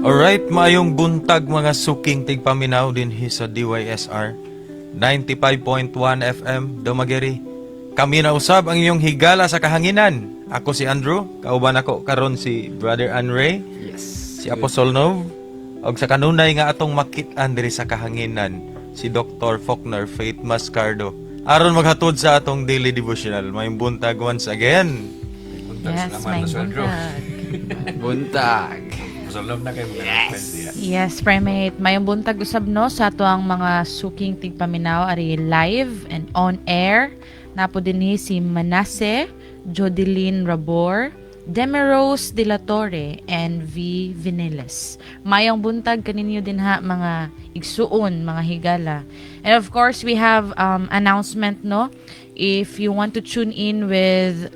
Alright, maayong buntag mga suking tigpaminaw din sa DYSR 95.1 FM Domageri. Kami na usab ang inyong higala sa kahanginan. Ako si Andrew, kauban ako karon si Brother Anray, Yes. si Apostol Nov, og sa kanunay nga atong makit-an diri sa kahanginan si Dr. Faulkner Faith Mascardo. Aron maghatod sa atong daily devotional. Maayong buntag once again. Yes, may buntag. Buntag. Masalom na kayo mga friends niya. Yes, primate. Mayong buntag usab no sa ato ang mga suking tigpaminaw ari live and on air. Napo dinhi si Manasseh, Jodeline Rabor, Demerose de la Torre, and V. Viniles. Mayong buntag kaninyo din ha mga igsuon, mga higala. And of course, we have announcement no. If you want to tune in with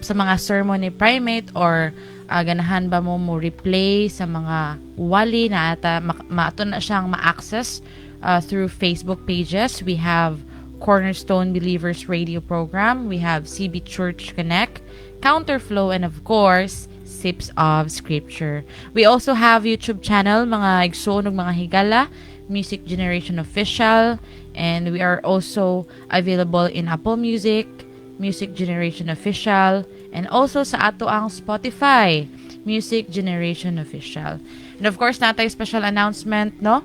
sa mga sermon ni Primate or ganahan ba mo replay sa mga wali na ata maato na siyang ma-access through Facebook pages. We have Cornerstone Believers Radio Program, we have CB Church Connect, Counterflow, and of course Sips of Scripture. We also have YouTube channel, mga igsoon ug mga higala, Music Generation Official, and we are also available in Apple Music, Music Generation Official, and also sa ato ang Spotify, Music Generation Official. And of course, natay special announcement, no?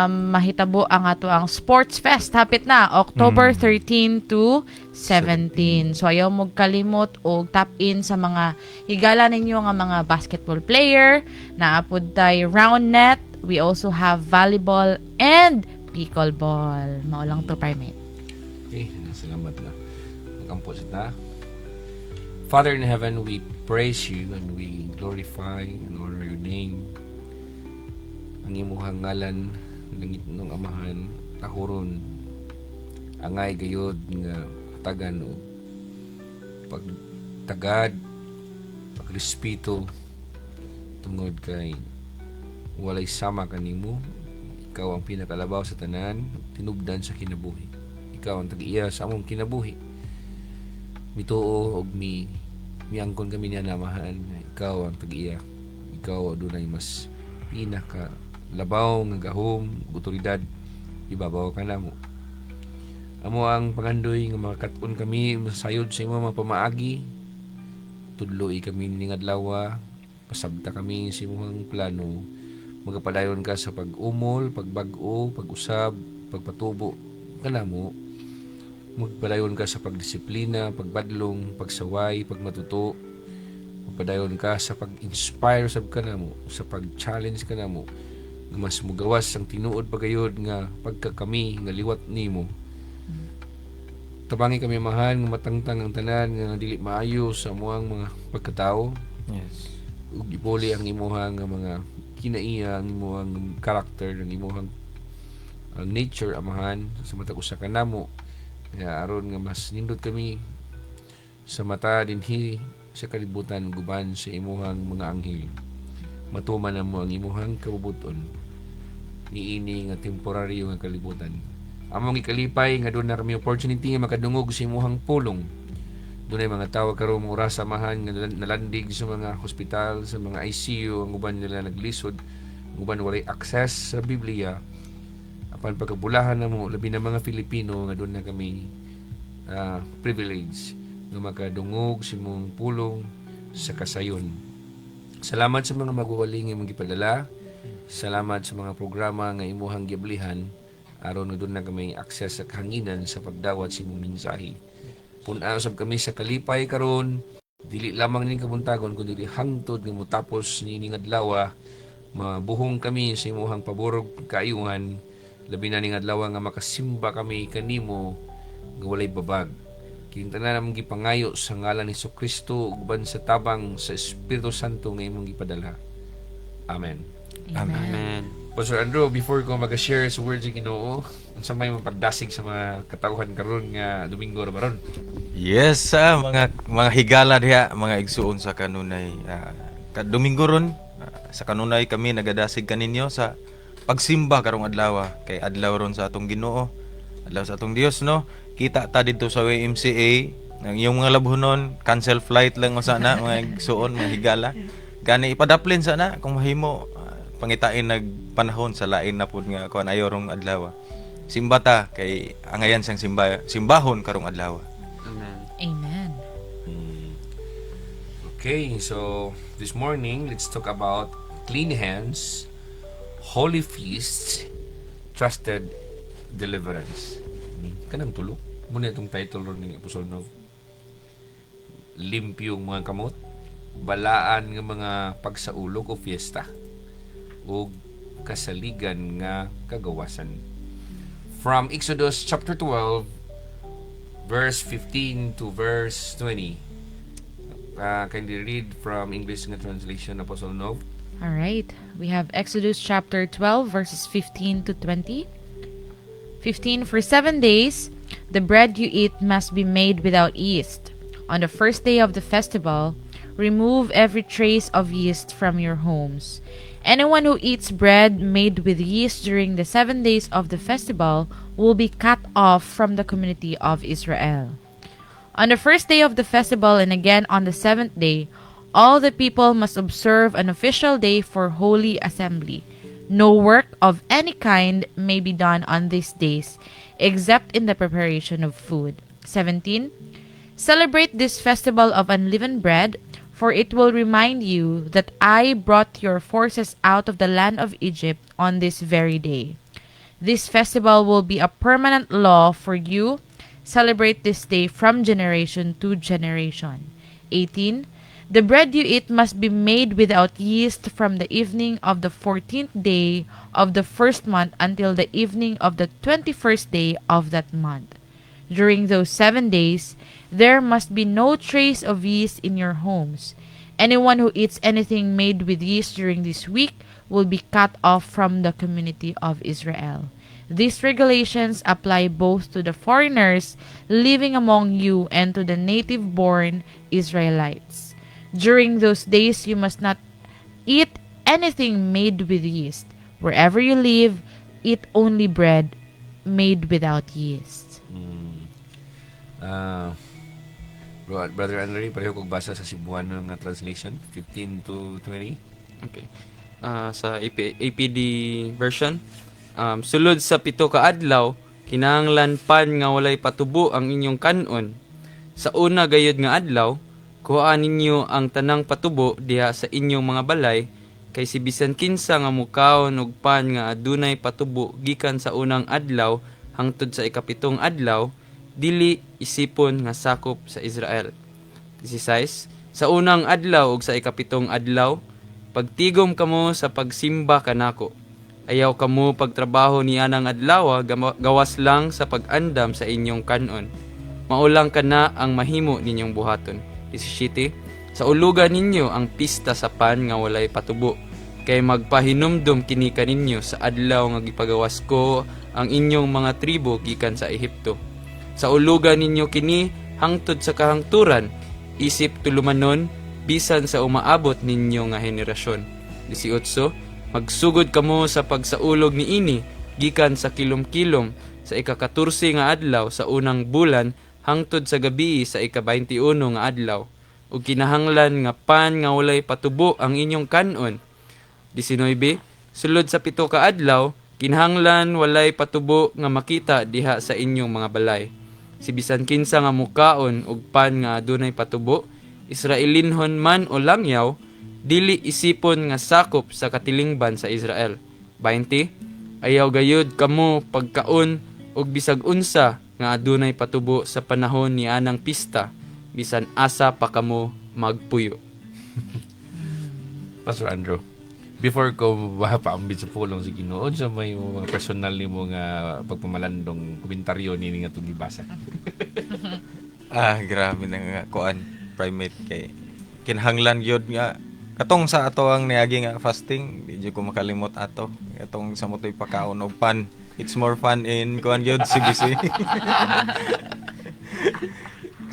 Mahitabo ang ato ang Sports Fest. Hapit na, October 13 to 17. So, ayaw mo kalimot o tap in sa mga higala ninyo nga mga basketball player, naapod tayo round net. We also have volleyball and pickleball. Maulang to, Primate. Okay, salamat na. Magkampos na. Father in heaven, we praise you and we glorify and honor your name. Ang imuhang ngalan langit ng amahan tahuron angay gayod nga hatagan o pagtagad pagrespeto tungod kay walay sama kanimo. Ikaw ang pinakalabaw sa tanan, tinubdan sa kinabuhi. Ikaw ang tag-iya sa among kinabuhi. Mituo og miangkon kami niya namahan. Ikaw ang tag-iya. Ikaw adunay mas pinaka labaw nga gahom, otoridad, ibabaw ka namo. Amo ang pangandoy nga makakat-on kami masayod sa imo mga pamaagi. Tudloy kami ning adlaw, pasabta kami sa imong plano. Magapadayon ka sa pag-umol, pagbag-o, pag-usab, pagpatubo kanamo. Magpadayon ka sa pagdisiplina, pagbadlong, pagsaway, pagmatuto. Magpadayon ka sa pag-inspire sab kanamo, sa pag-challenge kanamo. Mas mugawas ang tinuod pagayod nga pagkakami nga liwat nimo. Tabangi kami mahan nga matangtang ang tanan nga dili maayo sa amuang mga pagkatao. Yes. Ug gipuli ang imuhang nga mga kinaiya, ang imuhang karakter, ang imuhang nature amahan sa matag usa ka namo. Nga aron nga mas nindot kami sa mata dinhi sa kalibutan guban sa imuhang mga anghel. Matuman na mo ang imuhang kabubuton niini nga temporaryo nga kalibutan. Among ikalipay nga doon na kami opportunity nga makadungog sa imuhang pulong. Doon ay mga tao karon mga oras samahan nga nalandig sa mga hospital, sa mga ICU, ang uban nila naglisod, ang uban walay access sa Biblia. Apan pagkabulahan na mo, labi na mga Filipino nga doon na kami privilege nga makadungog sa imong pulong sa kasayon. Salamat sa mga magwawaling nga imong gipadala. Salamat sa mga programa nga imuhang giablihan aron nga doon na kami access sa kahanginan sa pagdawat sa imong mensahe. Pun-an usab kami sa kalipay karon, dili lamang ning kabuntagon kundi hangtod nga motapos niining adlaw, mabuhong kami sa imuhang paborog kaayuhan. Labi na ning adlaw nga makasimba kami kanimo nga walay babag. Kinta na namang gipangayo sa ngalan ni Jesucristo ug ban sa tabang sa Espiritu Santo nga imong gipadala. Amen. Amen. Pastor Andrew, before ko mag-share sa words ng Ginoo, unsa may mapagdasig sa mga katawhan karon nga Domingo ra baron? Yes, mga higala diha, mga igsuon sa kanunay. Domingo ron, sa kanunay kami nagadasig kaninyo sa pagsimba karong adlaw, kay adlaw ron sa atong Ginoo, adlaw sa atong Dios, no? Kita ta dito sa YMCA, ang iyong mga labhonon, cancel flight lang o sana, mga igsuon, mga higala. Gani ipadaplin sana kung mahimo pangitain nagpanahon sa lain na pud nga kuan ayo rong adlaw. Simba ta kay angayan sang simbahon karong adlaw. Amen. Amen. Okay, so this morning, let's talk about clean hands, holy feasts, trusted deliverance. Kanang tulo. Muna itong title ron ng episode no. Limpyong mga kamot, balaan nga mga pagsaulog o fiesta, o kasaligan nga kagawasan. From Exodus chapter 12, verse 15 to verse 20. Kindly read from English nga translation, Apostle Nov. All right. We have Exodus chapter 12, verses 15 to 20. 15. For 7 days, the bread you eat must be made without yeast. On the first day of the festival, remove every trace of yeast from your homes. Anyone who eats bread made with yeast during the 7 days of the festival will be cut off from the community of Israel. On the first day of the festival and again on the 7th day, all the people must observe an official day for holy assembly. No work of any kind may be done on these days, except in the preparation of food. 17. Celebrate this festival of unleavened bread, for it will remind you that I brought your forces out of the land of Egypt on this very day. This festival will be a permanent law for you. Celebrate this day from generation to generation. 18. The bread you eat must be made without yeast from the evening of the 14th day of the first month until the evening of the 21st day of that month. During those 7 days, there must be no trace of yeast in your homes. Anyone who eats anything made with yeast during this week will be cut off from the community of Israel. These regulations apply both to the foreigners living among you and to the native-born Israelites. During those days, you must not eat anything made with yeast. Wherever you live, eat only bread made without yeast. Brother Andre, pareho kong basa sa Cebuano nga translation, 15 to 20. Okay. Sa APD version, sulod sa 7 ka adlaw, kinahanglan pan nga walay patubo ang inyong kanon. Sa una gayud nga adlaw, kuhaan ninyo ang tanang patubo diha sa inyong mga balay, kay si bisan kinsa nga mukaon og pan nga adunay patubo gikan sa unang adlaw hangtod sa ikapitong adlaw, dili isipon nga sakop sa Israel. 16. Sa unang adlaw ug sa ikapitong adlaw, pagtigom kamo sa pagsimba kanako. Ayaw kamo pagtrabaho ni anang adlaw, gawas lang sa pag-andam sa inyong kanon. Maulang kana ang mahimo ninyong buhaton. 17. Sa ulugan ninyo ang pista sa pan nga walay patubo, kay magpahinumdum kini kaninyo sa adlaw nga gipagawas ko ang inyong mga tribo gikan sa Ehipto. Sa ulugan ninyo kini hangtod sa kahangturan, isip tulumanon bisan sa umaabot ninyo nga henerasyon. 18. Magsugod kamo sa pagsaulog niini gikan sa kilom-kilom sa ika-14 nga adlaw sa unang bulan hangtod sa gabi sa ika-21 nga adlaw. Ug kinahanglan nga pan nga walay patubo ang inyong kanon. 19. Sulod sa 7 ka adlaw, kinahanglan walay patubo nga makita diha sa inyong mga balay. Si bisan kinsa nga mukaon og pan nga adunay patubo, Israelinhon man o langyaw, dili isipon nga sakop sa katilingban sa Israel. 20. Ayaw gayud kamo pagkaon og bisag unsa nga adunay patubo sa panahon ni anang pista, bisan asa pa kamo magpuyo. Pastor Andrew, before ko mapaambit sa pulong sa Ginoo, sa may mga personal ni mo nga pagpamalandong komentaryo ni nga itong ibasa. Grabe na nga kuan primate kay kinahanglan gyud nga katong sa ato ang niagi nga fasting, di jud ko makalimot ato. Katong sa motoy pakaon og pan. It's more fun in kuan gyud CBC.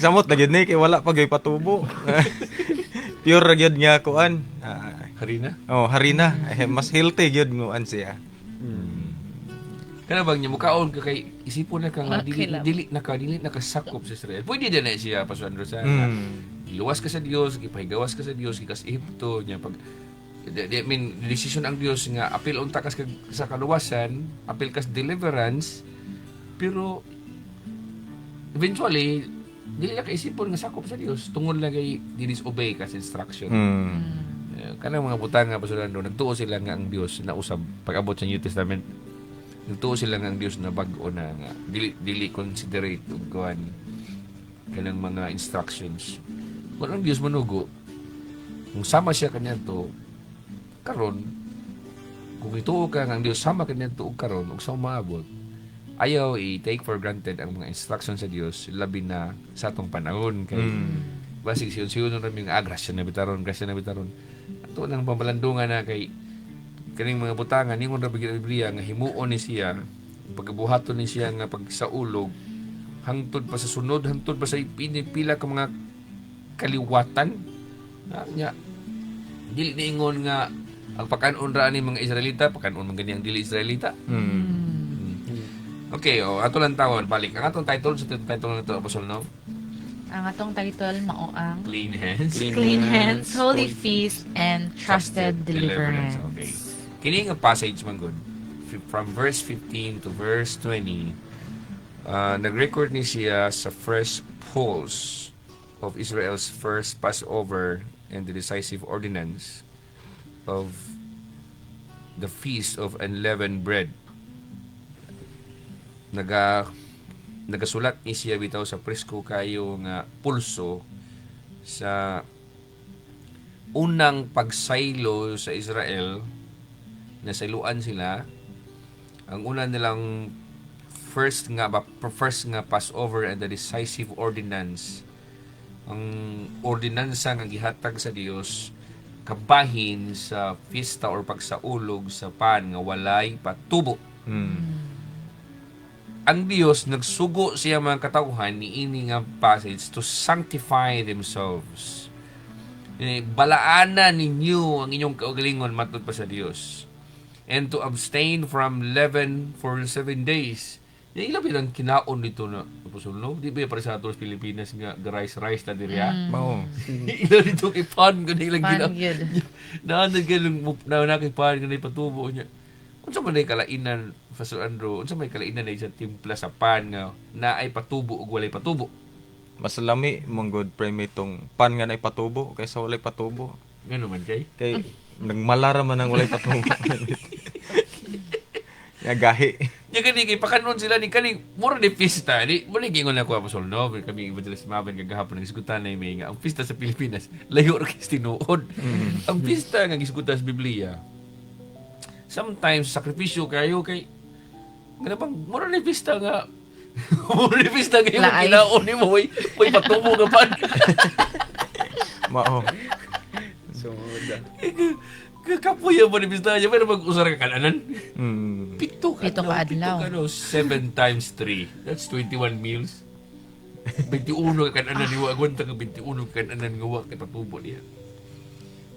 Samot na gyud ni kay wala pa gyud patubo. Pure ra gyud nga kuan. Harina? Harina. Mas healthy gyud nguan siya. Kana bang niya mukaon ka kay isipon na ka nga Okay lang. dili nakasakop sa Israel. Pwede din na siya Pastor Andrew sa Giluwas ka sa Dios, gipahigawas ka sa Dios, gikas Ehipto nya pag I mean, decision ang Dios nga apil unta kas sa kaluwasan, apil kas deliverance, pero eventually dili na kaisipon nga sakop sa Dios tungod lang kay disobey kas instruction. Kanang mga butang nga pasulando, nagtuo sila nga ang Dios na usab pag-abot sa New Testament. Nagtuo sila nga ang Dios na bag-o na nga dili considerate og kuan kanang mga instructions. Kung ang Dios manugo, kung sama siya kanyanto karon, kung ituo ka nga ang Dios sama kanyanto og karon ug sa maabot, ayaw i-take for granted ang mga instructions sa Dios labi na sa atong panahon kay basig siyon na rin grasya na bitaron. Ato nang pamalandungan na kay kaning mga butangan ningon ra bigyan Biblia nga himuon ni siya, pagbuhaton ni siya nga pagsaulog hangtod pa sa sunod, hangtod pa sa pinipila ka mga kaliwatan nya dili niingon nga ang pakanon ra ni mga Israelita, pakanon man gani ang dili Israelita. Okay, ato lang tawon balik. Ang atong title sa title nito Apostol no? Ang atong title mao ang Clean Hands. Clean Hands, Holy Feast, and Trusted Deliverance. Okay. Kini nga passage man good from verse 15 to verse 20. Nag-record ni siya sa first polls of Israel's first Passover and the decisive ordinance of the Feast of Unleavened Bread. Nagasulat ni siya bitaw sa presko kayo nga pulso sa unang pagsaylo sa Israel. Nasailuan sila. Ang una nilang first nga Passover and the decisive ordinance. Ang ordinansa nga gihatag sa Dios kabahin sa fiesta or pagsaulog sa pan nga walay patubo. Ang Dios nagsugo siya mga katawhan ni ini nga passage to sanctify themselves. Balaanan ninyo ang inyong kaugalingon matod pa sa Dios. And to abstain from leaven for 7 days. Yung ilang bilang kinaon nito na Apostol, no? Di ba para sa ato sa Pilipinas nga rice na diriya? Mao. Ilang dito kay pan ko ilang Pan ginaon. gyud. Naanan na kay pan ko patubo niya. Unsa man ay kalainan Pastor Andrew, unsa may kalainan ay sa timpla sa pan nga na ay patubo ug walay patubo. Mas lami mong good prime itong pan nga na ipatubo kaysa walay patubo. Ngano man kay? Kay nagmalara man ang walay patubo. Ya gahi. Nya kani kay pakanon sila ni kani mura ni pista ni mo ni gingon ako Apostol no kami evangelist maben kagahapon nagisgutan na may nga ang pista sa Pilipinas layo ra kay tinuod. Ang pista nga gisgutan sa Biblia sometimes sakripisyo kayo kay ngano bang mura ni pista nga mura ni pista nga yung Laay. kinaon ni mo way patubo ka pan. Mao. Kakapuya mo ni pista niya pero mag-usar ka kananan. Pito ka adlaw. 7 times 3. That's 21 meals. 21 ka kananan ni wa agwanta ka 21 ka kananan nga wa kay patubo niya.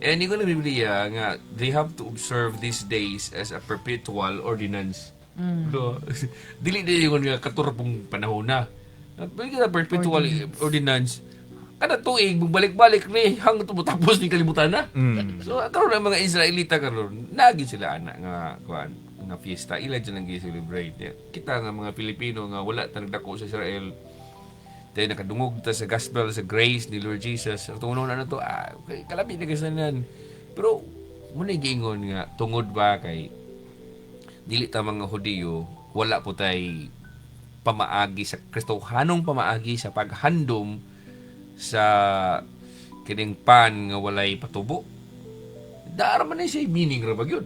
And yung na Biblia nga they have to observe these days as a perpetual ordinance. No? Dili yung nga katurpong panahon na. Bigyan na perpetual ordinance. Kada tuig balik-balik ni hangtod tapos ni kalimutan na. So karon ang mga Israelita karon nagi sila ana nga kuan nga fiesta ila dyan ang gi-celebrate. Kita nga mga Pilipino nga wala ta nagdako sa Israel. Tayo nakadungog ta sa gospel sa grace ni Lord Jesus. Ang tungod na to kalabi na kasanan. Pero muna giingon nga tungod ba kay dili ta mga Hudiyo wala po tay pamaagi sa Kristohanong pamaagi sa paghandom sa kining pan nga walay patubo. Daara man siya meaning ra ba gyud.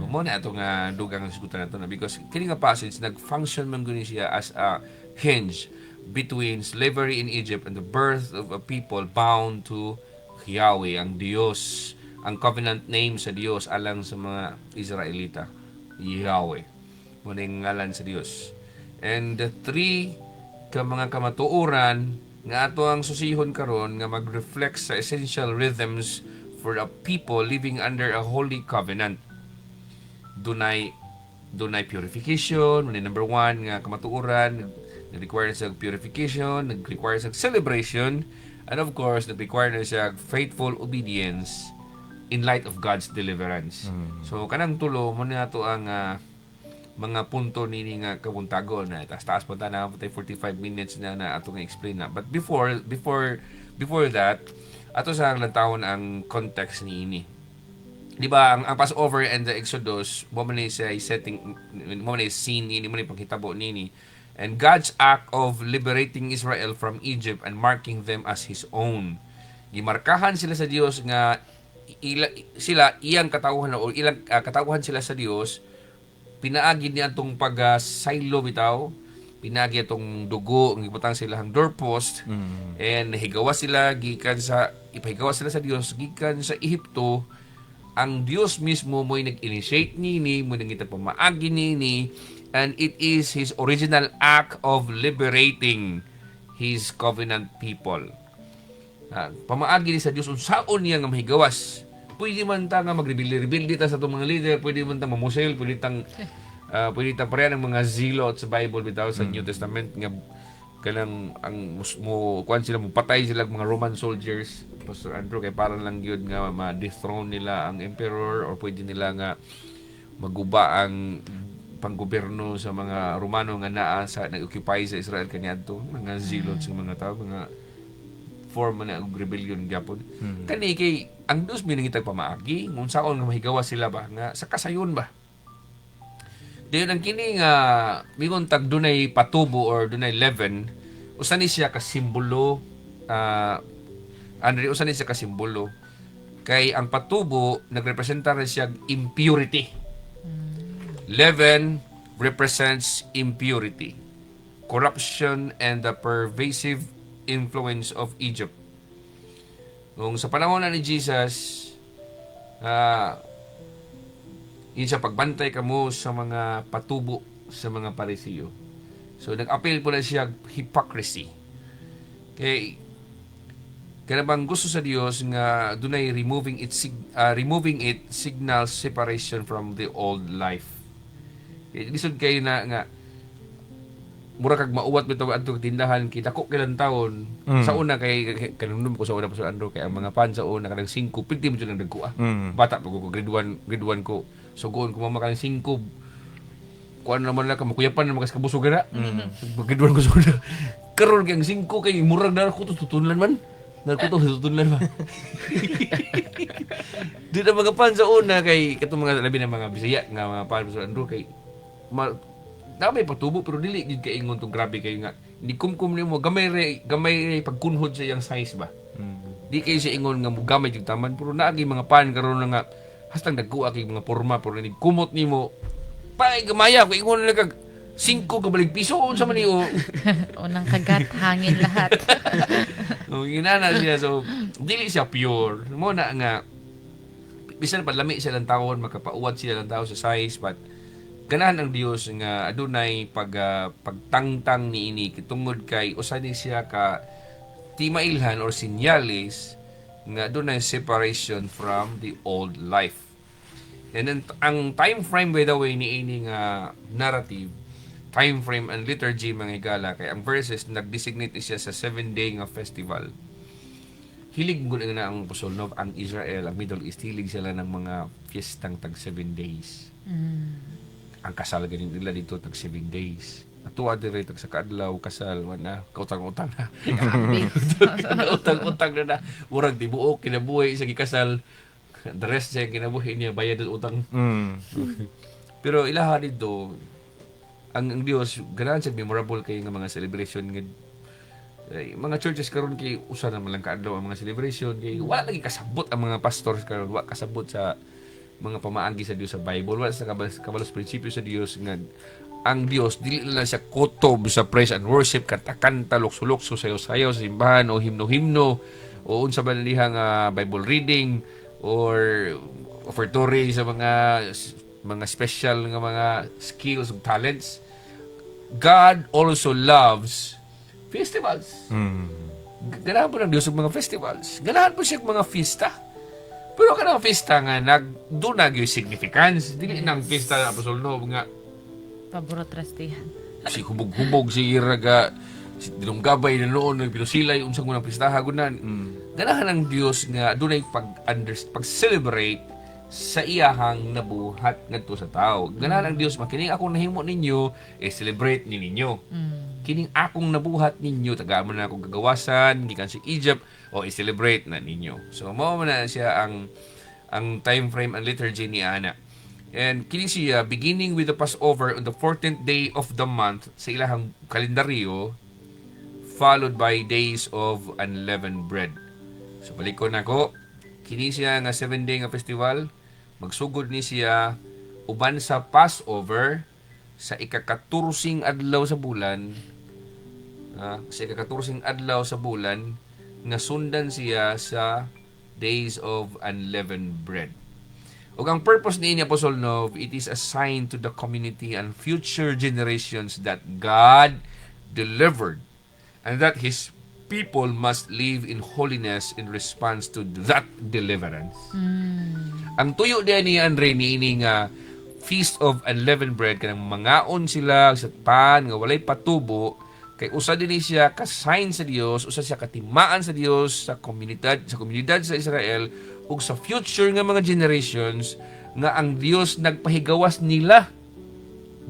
Mo na ato nga dugang sigutan nato na because kining nga passage nag-function man guni siya as a hinge between slavery in Egypt and the birth of a people bound to Yahweh, ang Dios, ang covenant name sa Dios alang sa mga Israelita, Yahweh. Mo ning ngalan sa Dios. And the three ka mga kamatuoran nga ato ang susihon karon nga mag-reflect sa essential rhythms for a people living under a holy covenant. Dunay purification, number 1 nga kamatuoran, nag-require sa purification, nag-require sa celebration, And of course, nag-require na siya faithful obedience in light of God's deliverance. So, kanang tulo, muna to ang mga punto nini nga kabuntagon na taas pa ta na 45 minutes na ato nga explain na. But before that, ato sa lantawon ang context niini. Di ba ang Passover and the Exodus mo man sa setting mo man scene nini mo ni panghitabo nini, and God's act of liberating Israel from Egypt and marking them as His own. Gimarkahan sila sa Dios nga sila iyang katawhan o ilang katawhan sila sa Dios. Pinaagi niya atong pag-silo bitaw, pinaagi atong dugo, ang ibutang sila ang doorpost, and ipahigawas sila sa Dios gikan sa Ehipto. Ang Dios mismo mo'y nag-initiate nini, mo nangita pamaagi nini, and it is His original act of liberating His covenant people. Pamaagi ni sa Dios unsaon niya nga mahigawas. Pwede man ta nga magrebildi ta sa itong mga leader, pwede man ta mamusel, pwede tang pareha ng mga zealot sa Bible bitaw sa New Testament nga kanang ang kuan sila mo patay sila mga Roman soldiers, Pastor Andrew, kay para lang yun nga ma-dethrone nila ang emperor, or pwede nila nga maguba ang panggobyerno sa mga Romano nga naa sa nag-occupy sa Israel kaniadto, mga zealots ng mga tao, mga form na rebellion gyapon. Kani kay ang Dios minangitag pamaagi kung saon nga mahigawa sila ba nga sa kasayon ba. Diyon ang kini nga mingon tag dunay patubo or dunay leaven, usa ni siya ka simbolo usa ni siya ka simbolo kay ang patubo nagrepresenta rin siya impurity. Leaven represents impurity, corruption, and the pervasive influence of Egypt. Nung sa panahon na ni Jesus, yun sa pagbantay kamo sa mga patubo sa mga Parisiyo. So nag-appeal po na siya hypocrisy. Kaya bang gusto sa Dios nga dunay removing it signals separation from the old life. Lisod kayo na nga mura kag mauwat bitaw adto tindahan kita ko kailan taon sa una kay kanunum ko sa una pa sa Andro kay ang mga pan sa una kanang 5 pigti mo lang dagko bata pa ko grade 1 ko sugoon ko mama kanang 5 kuan naman lang makuyapan na magas kabusog na grade 1 ko sa una karon kay ang 5 kay murag na ko tutunlan man tutunlan ba di na mga pan sa una kay katong mga labi ng mga Bisaya nga mga pan sa Andro kay may patubo pero dili gid kay ingon tong grabe kayo nga hindi kumkum nimo gamay ray pagkunhod sa iyang size ba. Di kay siya ingon nga mugamay jud taman pero naagi mga pan karon nga hastang dagkuha kay mga porma pero ni kumot nimo pay gamaya kay ingon na kag 5 ka balik piso unsa man niyo. Unang kagat, hangin lahat. Ginana siya so dili siya pure. Mo na nga bisan pa lami siya lang taon makapauwat siya lang tao sa size but ganahan ang Dios nga adunay pagtangtang niini kitungod kay usa ni siya ka timailhan or sinyalis nga adunay separation from the old life. And then ang time frame by the way niini nga narrative, time frame and liturgy mga higala kay ang verses nag-designate siya sa 7-day nga festival. Hilig gud na ang Pusolnov, ang Israel, ang Middle East hilig sila ng mga fiestang tag 7 days. Ang kasal ganin nila dito tag 7 days. Atuwa dire tag sa kadlaw kasal na kautang-utang na. Kautang-utang na. Murag tibuok kinabuhi sa gikasal. The rest siya kinabuhi niya bayad og utang. Pero ilaha dito ang Dios ganahan siya memorable kay nga mga celebration nga mga churches karon kay usa na man lang kaadlaw ang mga celebration kay wala lagi kasabot ang mga pastors karon wala kasabot sa mga pamaagi sa Dios sa Bible wala sa kabalos prinsipyo sa Dios nga ang Dios dili lang siya kutob sa praise and worship kanta-kanta lukso-lukso sayaw-sayaw sa simbahan o himno-himno o unsa ba nilihang Bible reading or offertory sa mga special nga mga skills ug talents. God also loves festivals. Ganahan po ng Dios ng mga festivals. Ganahan po siya ng mga fiesta. Pero kanang fiesta nga nagdunag yung significance. Dili nang fiesta na Apostol Nob nga Paborot rastihan. si hubog-hubog si iraga si dinunggabay na noon pinusilay unsang unang pistaha gunan. Ganahan ang Dios nga dunay pag-celebrate sa iyahang nabuhat ngadto sa tao. Ganahan ang Dios makining akong nahimo ninyo celebrate ni ninyo. Kining akong nabuhat ninyo tagaman na akong gagawasan gikan sa Egypt celebrate na ninyo. So mao man na siya ang time frame and liturgy ni ana. And kini siya beginning with the Passover on the 14th day of the month sa ilahang kalendaryo, followed by days of unleavened bread. So balik ko nako, kini siya nga 7-day nga festival, magsugod ni siya uban sa Passover sa ika-14 adlaw sa bulan. Sa ika-14 adlaw sa bulan nga sundan siya sa days of unleavened bread. Ug ang purpose ni Apostol Nov, it is a sign to the community and future generations that God delivered and that His people must live in holiness in response to that deliverance. Ang tuyo din ni Andre ni ini nga Feast of Unleavened Bread, kanang mangaon sila sa pan nga walay patubo, kay usa din siya ka sign sa Dios, usa siya katimaan sa Dios sa komunidad sa Israel ug sa future nga mga generations nga ang Dios nagpahigawas nila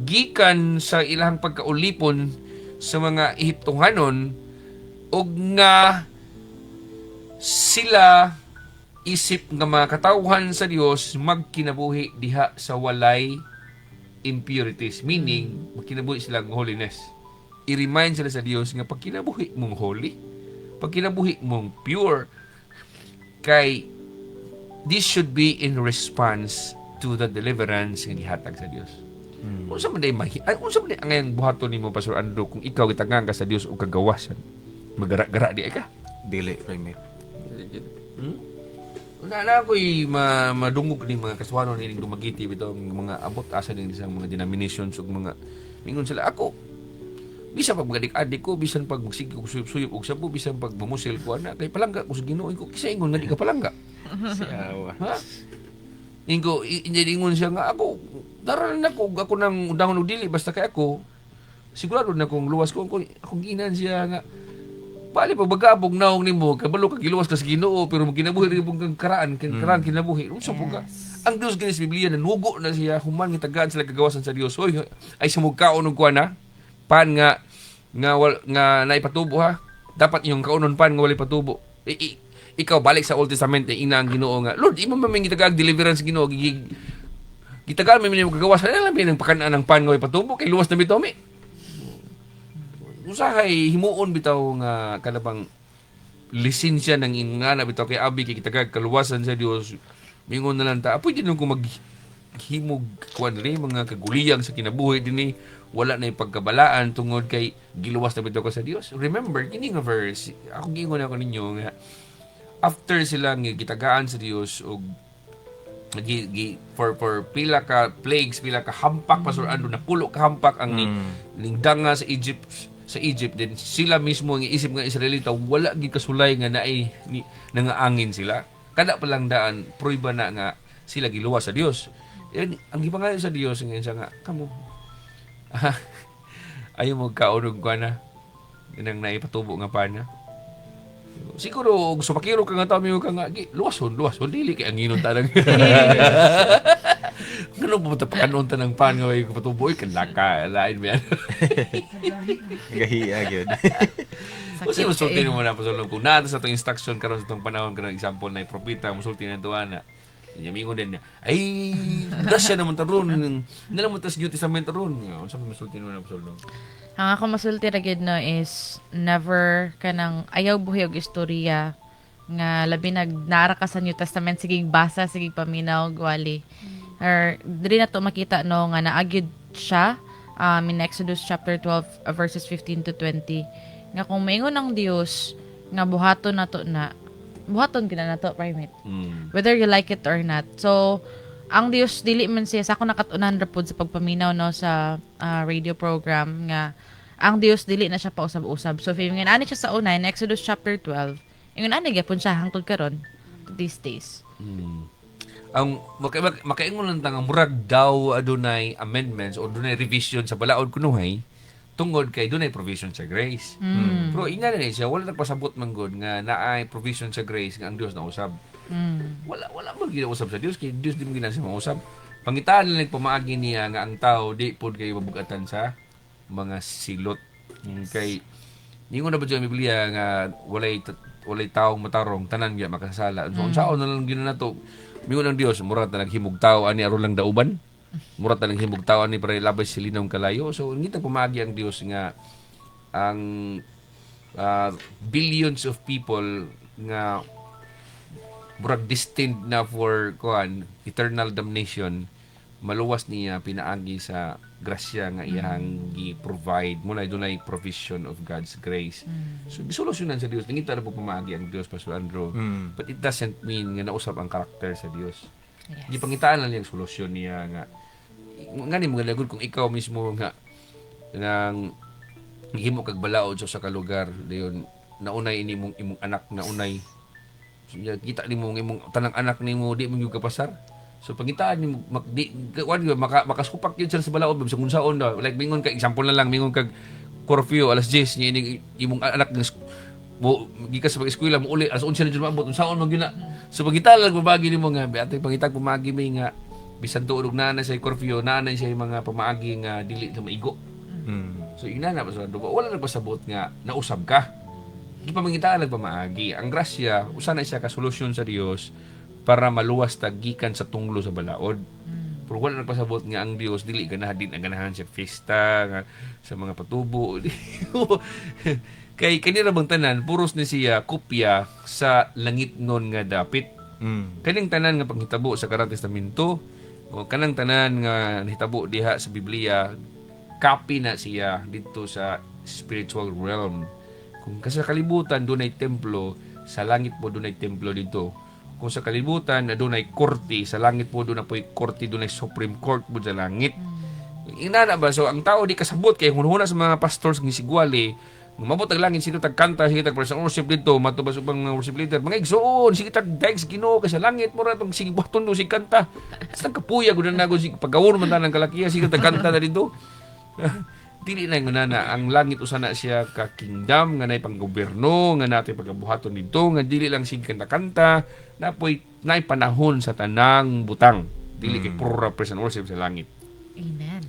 gikan sa ilang pagkaulipon sa mga Ehiptohanon ug nga sila isip nga mga katawhan sa Dios magkinabuhi diha sa walay impurities, meaning magkinabuhi sila ng holiness. I-remind sila sa Dios nga pag kinabuhi mong holy, pag kinabuhi mong pure, kay this should be in response to the deliverance nga gihatag sa Dios. Unsa man day ang ngayong buhaton nimo Pastor Andrew kung ikaw gitangang ka sa Dios og kagawasan? Magara-gara di ka? Dili, primate. Una ko'y madungog ni mga kaswanon ni dumagiti bitaw mga abot asa din sa mga denominations ug mga mingon sila ako bisan pag magadik-adik ko, bisan pag magsige ko suyop-suyop og sabu, bisan pag mamusil ko ana kay palangga ko sa Ginoo ko kisa ingon nga di ka palangga. Siyawa. Ha? Ingon siya nga ako daran na ako nang undangon og dili basta kay ako sigurado na kung luwas ko akong ginan siya nga bali pag bagabog naong nimo kabalo ka giluwas ka sa Ginoo pero magkinabuhi rin kang karaan kinabuhi unsa po ka ang Dios ginis Biblia nanugo na siya human nga tagaan sila kagawasan sa Dios oy ay sumugkaon og kuana pan nga naipatubo ha dapat yung kaunon pan nga wala patubo ikaw balik sa Old Testament ina ang Ginoo nga Lord imo man gitagaag deliverance Ginoo gitagaan man nimo kagawasan lang nang pakanaan ng pan nga wala patubo kay luwas na bitaw mi usahay himuon bitaw nga kanabang lisensya ng ingana bitaw kay abi kay gitagag kaluwasan sa Dios mingon na lang ta pwede nung kung maghimog kuan ri mga kaguliyang sa kinabuhi dinhi wala na pagkabalaan tungod kay giluwas na bitaw ka sa Dios. Remember kini nga verse ako giingon ako ninyo nga after sila nga gitagaan sa Dios og for pila ka plagues pila ka hampak Pastor Andrew napulo ka hampak ang lingdanga sa Egypt din sila mismo ang isip nga Israelita wala gid kasulay nga naay nangaangin sila kada palang daan prueba na nga sila giluwas sa Dios. Ang gipangayo sa Dios nga kamo ayaw mo kaunog ka na nang naipatubo nga pana siguro supakiro ka nga tao ka nga luwason dili kay ang inon tanang ngano mo ta pakanon tanang pan nga way patubo kalaka lain ba Gahiya gyud. kasi musulti mo na pasulong kung nada sa itong instruction karon sa itong panahon ka ng example na propeta musulti na tuwana Yamingon din niya, ay, grasya naman taron. Nalang mo tas New Testament taron. Saan mo masulti naman ang pasulong? Ang ako masulti ra gyud no is never kanang ayaw buhi og istorya nga labi nagnara ka sa New Testament sige basa sige paminaw gwali. Or diri na to makita no nga naagyud siya in Exodus chapter 12 verses 15 to 20 nga kung maingon ang Dios nga buhaton nato na buhaton gina nato primate. Whether you like it or not. So ang Dios dili man siya sa ako nakatunan ra pud sa pagpaminaw no sa radio program nga ang Dios dili na siya pausab-usab. So if ingon ani siya sa una in Exodus chapter 12, ingon ani gyapon siya hangtod karon to these days. Ang makaingon lang tang murag daw adunay amendments o adunay revision sa balaod kunuhay tungod kay dunay provision sa grace. Pero ingana na siya, wala nagpasabot man gud nga naay provision sa grace nga ang Dios na usab. Wala mo ginausab sa Dios kay Dios di mo ginasa mausab. Pangitaan lang pamaagi niya nga ang tao di pod kay mabugatan sa mga silot. Kay ningon na ba sa Biblia nga walay taong matarong tanan gyud makasala. So unsaon na lang ginanato mingon ang Dios murag na naghimog tao ani aron lang dauban. Murag na naghimog tao ani para labay silinong kalayo. So ngita pamaagi ang Dios nga ang billions of people nga murag destined na for eternal damnation, maluwas niya pinaagi sa grasya nga iyang gi-provide muna dunay provision of God's grace. So gisolusyonan sa Dios, ningita na po pamaagi ang Dios, Pastor Andrew. But it doesn't mean nga nausab ang karakter sa Dios. Gipangitaan lang yung solusyon niya nga ngani mo galagod kung ikaw mismo nga nang himo kag balaod sa kalugar dayon naunay inimong imong anak naunay kita nimo imong tanang anak nimo di mo gyud kapasar. So pangitaan ni makasupak yun sila sa balaod sa unsaon daw. Like mingon kag example na lang mingon kag curfew alas 10 niya imong anak mo gikas sa eskwela mo uli alas 11 na jud maabot unsaon man gyud na. So pangitaan lang babagi nimo nga atay pangitag pamagi may nga bisan tuod na sa curfew na siya mga pamaagi nga dili sa maigo. So inana pa sa dugo wala nagpasabot nga nausab ka. Gipamangitaan lang pamaagi. Ang grasya usa na siya ka solusyon sa Dios para maluwas ta gikan sa tunglo sa balaod. Pero wala nagpasabot nga ang Dios dili ganahan din ang ganahan sa fiesta nga sa mga patubo. Kay kanira bang tanan puros ni siya kopya sa langit nun nga dapit. Kaning tanan nga panghitabo sa Karang Testamento o kanang tanan nga nahitabo diha sa Biblia copy na siya dito sa spiritual realm. Kung sa kalibutan dunay templo, sa langit po dunay templo dito. Kung sa kalibutan dunay korte, sa langit po dunay korte, dunay Supreme Court po sa langit. Inana ba so ang tao di kasabot kay hunhuna sa mga pastors ng sigwali, mabot ang langit sino tagkanta, sige tag sa worship dito, matubas ubang mga worship leader. Mga igsoon, sige tag thanks Ginoo kay sa langit mo ra tong sige buhaton do sig kanta. Sa kapuya gud na go sig pagawon man tanang kalakiya sige tag kanta na dito. Dili na nga ang langit usana siya ka kingdom nga nay panggobyerno nga natay pagabuhaton dito nga dili lang sig kanta-kanta napoy nay panahon sa tanang butang dili kay puro praise and worship sa langit. Amen.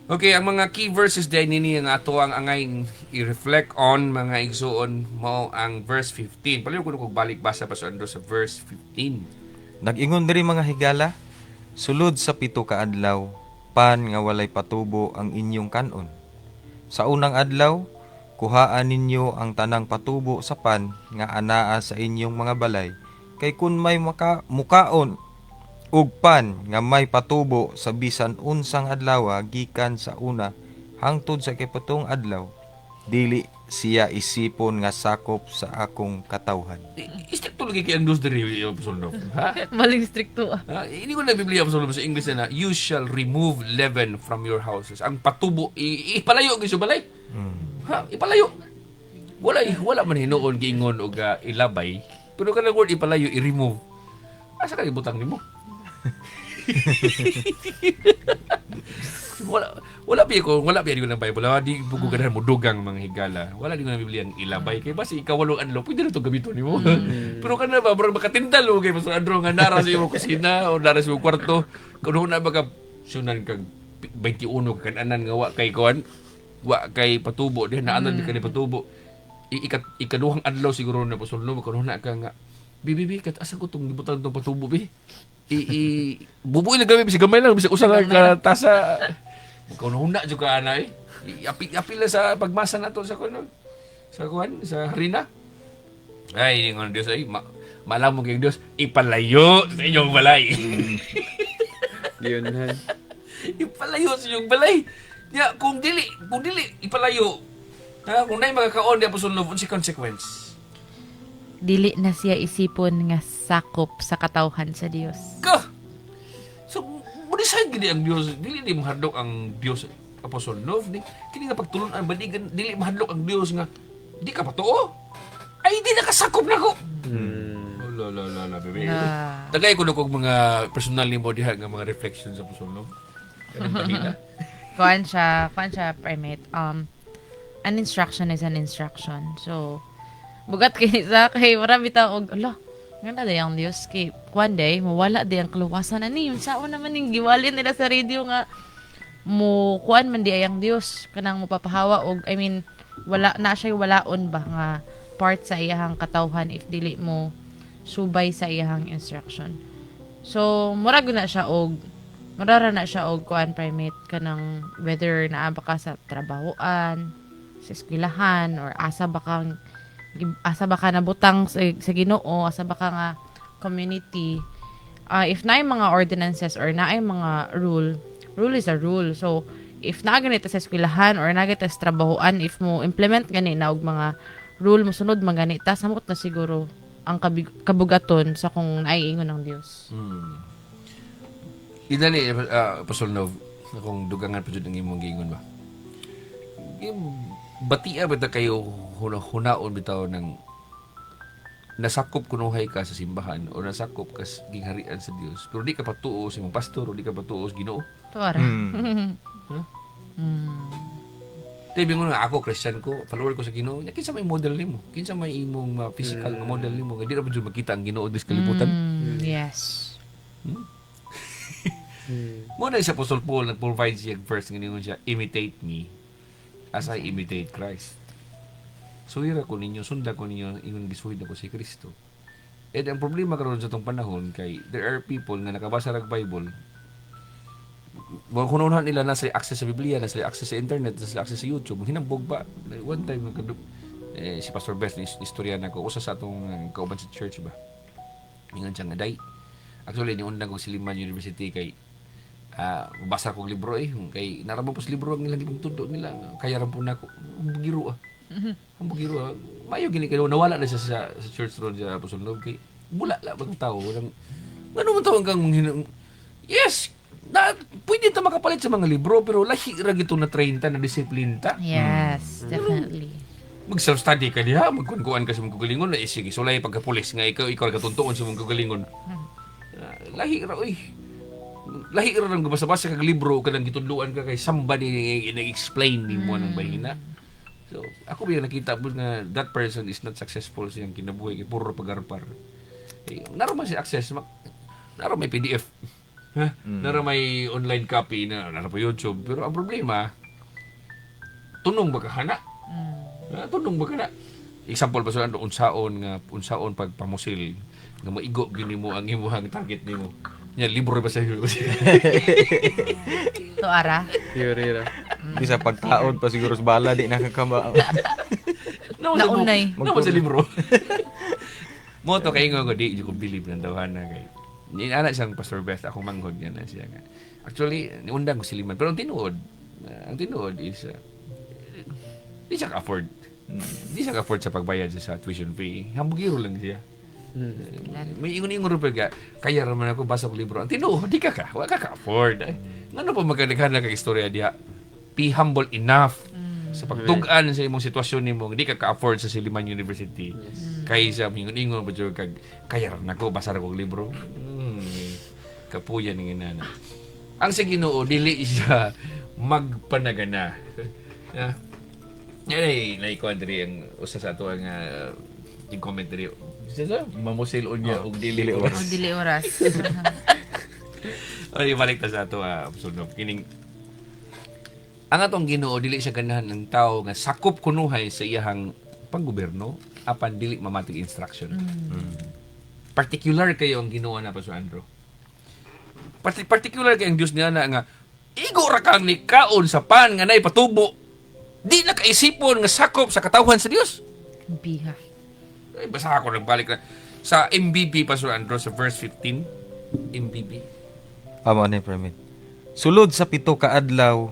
Okay, ang mga key verses din nini nga ato ang angay i-reflect on mga igsoon mo ang verse 15. Paliw ko kog balik basa pa sa verse 15. Nag-ingon diri mga higala, sulod sa 7 ka adlaw, pan nga walay patubo ang inyong kanon. Sa unang adlaw, kuhaan ninyo ang tanang patubo sa pan nga anaa sa inyong mga balay. Kay kun may mukaon ug pan nga may patubo sa bisan unsang adlaw gikan sa una hangtod sa ikapitong adlaw, dili siya isipon nga sakop sa akong katawhan. Istikto lagi kay ang Diyos diri Apostol Nov. Ha? Maling stricto. Ini ko na Biblia Apostol Nov sa English na you shall remove leaven from your houses. Ang patubo ipalayo gyud sa balay. Ha, ipalayo. Wala man hinuon giingon og ilabay. Pero kanang word ipalayo i-remove. Asa ka ibutang nimo? wala pa ko ng Bible. Di bugo ganahan mo dugang mga higala. Wala din ng Biblia ang ilabay kay basi ikaw walong adlaw pwede na to gamiton nimo. Pero kana ba murag makatindal mo kay Pastor Andrew nga nara sa imong kusina o nara sa imong kwarto. Kuno na ba ka sunan kag 21 kananan nga wa kay patubo diha naanan di kay patubo. Ikaduhang adlaw siguro na Pastor Andrew kuno na ka nga bibi kat asa ko tong gibutan tong patubo bi. Bubuin na gamit, bisig gamay lang, bisig usang ka tasa. Magkaunahuna dyan ka, anay. Apil na sa pagmasa na to sa kuwan, sa harina. Ay, hindi Diyos, ay, malam mo kayong Diyos, ipalayo sa inyong balay. Yun na. Ipalayo sa inyong balay. Ya, kung dili, ipalayo. Kung na'y magkakaon, di Apostol Nov, si consequence. Dili na siya isipon nga sakop sa katawhan sa Dios. Ka! So, munisay gini ang Diyos. Dili di mahadlok ang Diyos Apostol Nov. Kini nga pagtulunan ba dili mahadlok ang Diyos nga di ka patuo. Ay di nakasakop na ko. La bebe. Tagay ko kog mga personal nimo diha nga mga reflections sa Apostol Nov. Kanang kanina. kuan siya primate. An instruction is an instruction. So, bugat kay sa kay marami ta og ala. Ngana day ang Dios kay one day mawala day ang kaluwasan ani. Unsaon naman ning giwalin nila sa radio nga mo kuan man di ang Dios kanang mopapahawa og wala na siya walaon ba nga part sa iyahang katawhan if dili mo subay sa iyahang instruction. So, murag na siya og kuan primate kanang whether naa ba ka sa trabahoan, sa eskwelahan or asa ba ka nabutang sa Ginoo, asa ba ka nga community. If naay mga ordinances or naay mga rule is a rule. So, if naa ganito sa eskwelahan or naa ganito sa trabahoan, if mo implement gani na og mga rule mo sunod maganita, samot na siguro ang kabugaton sa kung naiingon ng Dios. Ina ni Pastor Nov, akong dugangan pa jud ang imong giingon ba. Batia ba kayo hunaon bitaw ng nasakop kunuhay ka sa simbahan o nasakop ka sa gingharian sa Dios pero di ka patuo sa imong pastor o di ka patuo sa Ginoo. Tuara. Tabi mo nga ako Christian ko, follower ko sa Ginoo. Kinsa may model nimo? Kinsa may imong physical nga model nimo? Di ra ba jud makita ang Ginoo dis kalibutan? Yes. Mo na sa Apostle Paul nag-provide siya first nga ningon siya, imitate me as I imitate Christ. Suwira ko ninyo, sunda ko ninyo, ingon gisuhid ako si Kristo. And ang problema karon sa itong panahon kay there are people nga nakabasa ng Bible kununan nila na sila access sa Biblia, na sila access sa internet, na sila access sa YouTube. Hinambog ba? One time, si Pastor Beth, istorya na ko, usa sa atong kauban sa church ba? Ingon siya nga, day. Actually, niundan ko si Liman University kay basa kong libro kay naramang po sa libro ang nilang tundo nila kaya rin po na ako ang bugiro mayo gini kayo nawala na siya sa church road sa Pusulog kay mula lang bang tao walang ano man tawag kang yes na pwede ta makapalit sa mga libro pero lahi ra gito na 30 na disiplina ta Yes, definitely. mag-self-study ka diha magkunkuan ka sa mong kagalingon na sige sulay pagkapulis nga ikaw katuntuon sa mong kagalingon lahi ra lahi ra lang basa-basa kag libro kanang gitudluan ka kay somebody nag-explain nimo ng bahina. So ako biya nakita po nga that person is not successful sa iyang kinabuhi kay puro pagarpar. Naroon si access naroon may PDF. Naroon may online copy naroon pa YouTube pero ang problema tunong ba ka hana? Tunong ba ka na? Example pa sa unsaon pagpamusil nga maigo gini mo ang imong target nimo. Nya libro ba sa iyo? Tuara. Yurira. Bisa pagkaon pa siguro sa bala di nakakaba. Naunay. Naman sa libro. Mo to kay nga di ko believe nang dawhana kay. Ni ana siyang Pastor Beth akong manghod niya na siya nga. Actually, niundang ko si Liman pero ang tinuod is di siya ka-afford. Di siya ka-afford sa pagbayad sa tuition fee. Hambugiro lang siya. May ingon-ingon rin ka, kaya naman ako basa ko libro. Ang tinuod, di ka wala ka ka-afford. Ano pa magkadaghan na kag-istorya diha? Be humble enough sa pagtugan sa imong sitwasyon nimo, di ka ka-afford sa Silliman University. Kaysa ingon-ingon ba jud kag kaya ra nako basa ra kog libro. Kapuyan ng inana. Ang sa Ginoo dili siya magpanagana. Yan ay kuandri ang usa sa ato ang yung commentary. Siya mamusil niya og dili oras. O dili oras. Ay balik ta sa ato sunod kining ang atong Ginoo dili siya ganahan ng tao nga sakop kunuhay sa iyahang panggobyerno apan dili mamatig instruction. Particular kayo ang Ginoo na Pastor Andrew. Particular kay ang Dios niya na nga igo ra kang nikaon sa pan nga nay patubo. Di na kaisipon nga sakop sa katawhan sa Dios. Biha. Ay, basta ako nagbalik na sa MBB Pastor Andrew sa verse 15. MBB. Amo ni permit. Sulod sa 7 ka adlaw,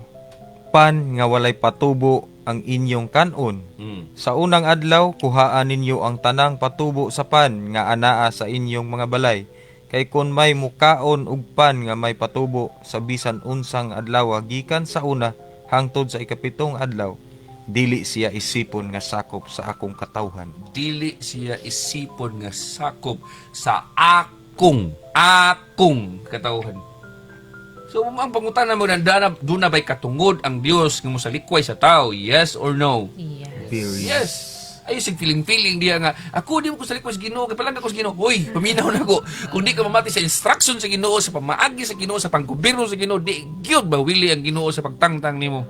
pan nga walay patubo ang inyong kanon. Sa unang adlaw, kuhaan ninyo ang tanang patubo sa pan nga anaa sa inyong mga balay. Kay kun may mukaon ug pan nga may patubo sa bisan unsang adlaw gikan sa una hangtod sa ikapitong adlaw, dili siya isipon nga sakop sa akong katawhan. Dili siya isipon nga sakop sa akong katawhan. So, ang pangutana mo, doon na ba'y katungod ang Dios nga mo sa likway sa tao? Yes or no? Yes. Yes. Ayun, sig feeling diya nga, ako di mo ko sa likway sa Ginoo, kapalang ako sa Ginoo. Hoy, paminaw na ko. Kung di ka mamati sa instruction sa Ginoo, sa pamaagi sa Ginoo, sa panggobyerno sa Ginoo, di gyud mawili ang Ginoo sa pagtangtang nimo.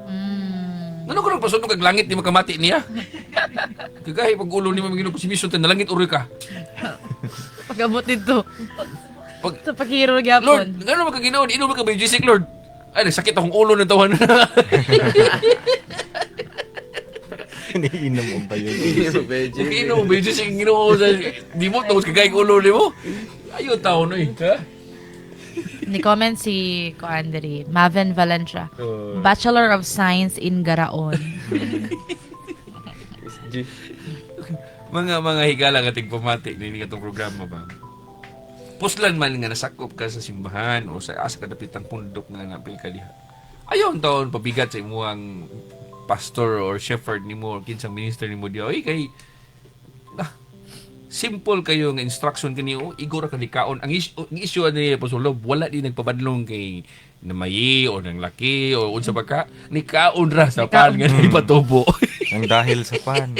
Ano ko nagpasunod kag langit di makamati niya? Kagahi pag ulo ni mo Ginoo si mission tan langit uri ka. Pag-abot dito. Pag Sa paghiro Lord, gyapon. ngano man ka Ginoo, inom ka Bejisik Lord. Ay, sakit akong ulo ng tawan. Iniinom mo ba yun? Inom Bejisik Ginoo sa di mo tawos kagahi ulo nimo. Ayo tawo no eh. Ha? Ni-comment si Andri, Maven Valencia. Bachelor of Science in Garaon. Mga higala nga tigpamati ni katong programa ba. Puslan man nga nasakop ka sa simbahan o sa asa kadapitang pundok nga napil ka diha. Ayon taon pabigat sa imuang pastor or shepherd nimo or kinsang minister nimo diha. Oy kay simple kayo nga instruction kaniyo igora ka likaon ang issue ni Apostolo wala di nagpabadlong kay namayi o nang laki o unsa ba ka ni kaon ra sa pan nga ipatubo. Ang dahil sa pan.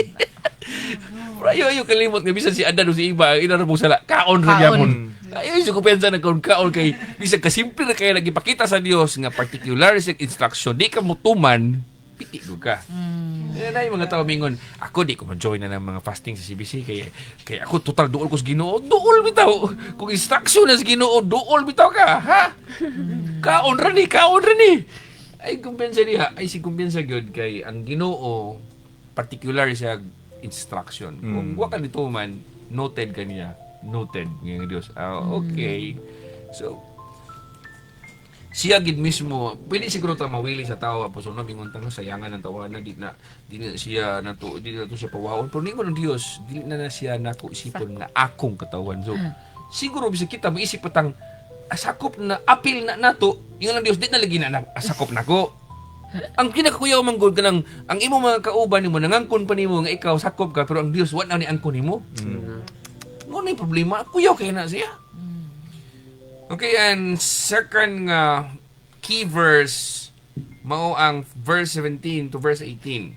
Ayo kalimot nga bisan si Adan o si Iba inara mo sala kaon ra gyapon. Ayo isu ko pensa na kaon kay bisan ka simple ra kay nagipakita sa Dios nga particular sa instruction di ka mutuman piti ka. Yan ay mga tao mingon, ako di ko ma-join na ng mga fasting sa CBC kay ako total duol ko sa Ginoo. Duol bitaw. Kung instruction na sa Ginoo, duol bitaw ka, ha? Kaon ra ni. Ay kumpensa diha, ay si kumpensa gyud kay ang Ginoo particular sa instruction. Kung wa ka dito man, noted kaniya. Noted ng Dios. Okay. So siya gid mismo pwede siguro ta mawili sa tao apostol no mingon tang sayangan ng tawanan di na siya nato siya pawawon pero ningon ng Dios dili na siya nako isipon nga akong katawan so siguro bisag kita maisip patang asakop na apil na nato ingon ng Dios di na lagi na asakop nako ang kinakakuyaw man gud kanang ang imo mga kauban nimo nangangkon pa nimo nga ikaw sakop ka pero ang Dios wa na ni angkon nimo mo ni problema kuyaw kay na siya. Okay, and second key verse, mao ang verse 17 to verse 18.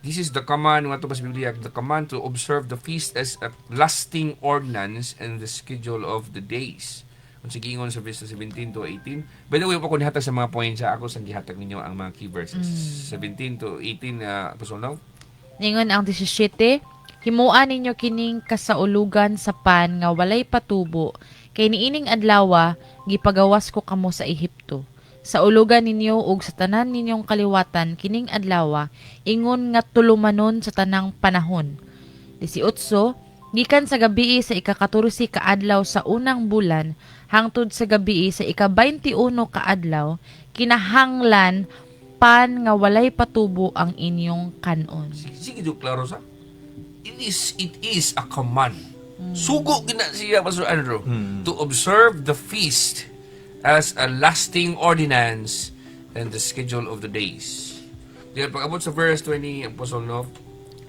This is the command, nga ito ba sa Biblia, the command to observe the feast as a lasting ordinance and the schedule of the days. Kung sige ingon sa verse 17 to 18. By the way, ako nihatag sa mga points ako sa gihatag ninyo ang mga key verses. 17 to 18, Pastor Now? Ningon ang 17, himuan ninyo kining kasaulugan sa pan nga walay patubo, kay niining adlawa gipagawas ko kamo sa Ehipto. Sa ulugan ninyo ug sa tanan ninyong kaliwatan kining adlawa ingon nga tulumanon sa tanang panahon. 18 gikan sa gabii sa ika-14 ka adlaw sa unang bulan hangtod sa gabii sa ika-21 ka adlaw kinahanglan pan nga walay patubo ang inyong kanon. Sige do klaro sa. It is a command. Sugo gina siya Pastor Andrew to observe the feast as a lasting ordinance and the schedule of the days. Diyan pag-abot sa verse 20 Apostle Love.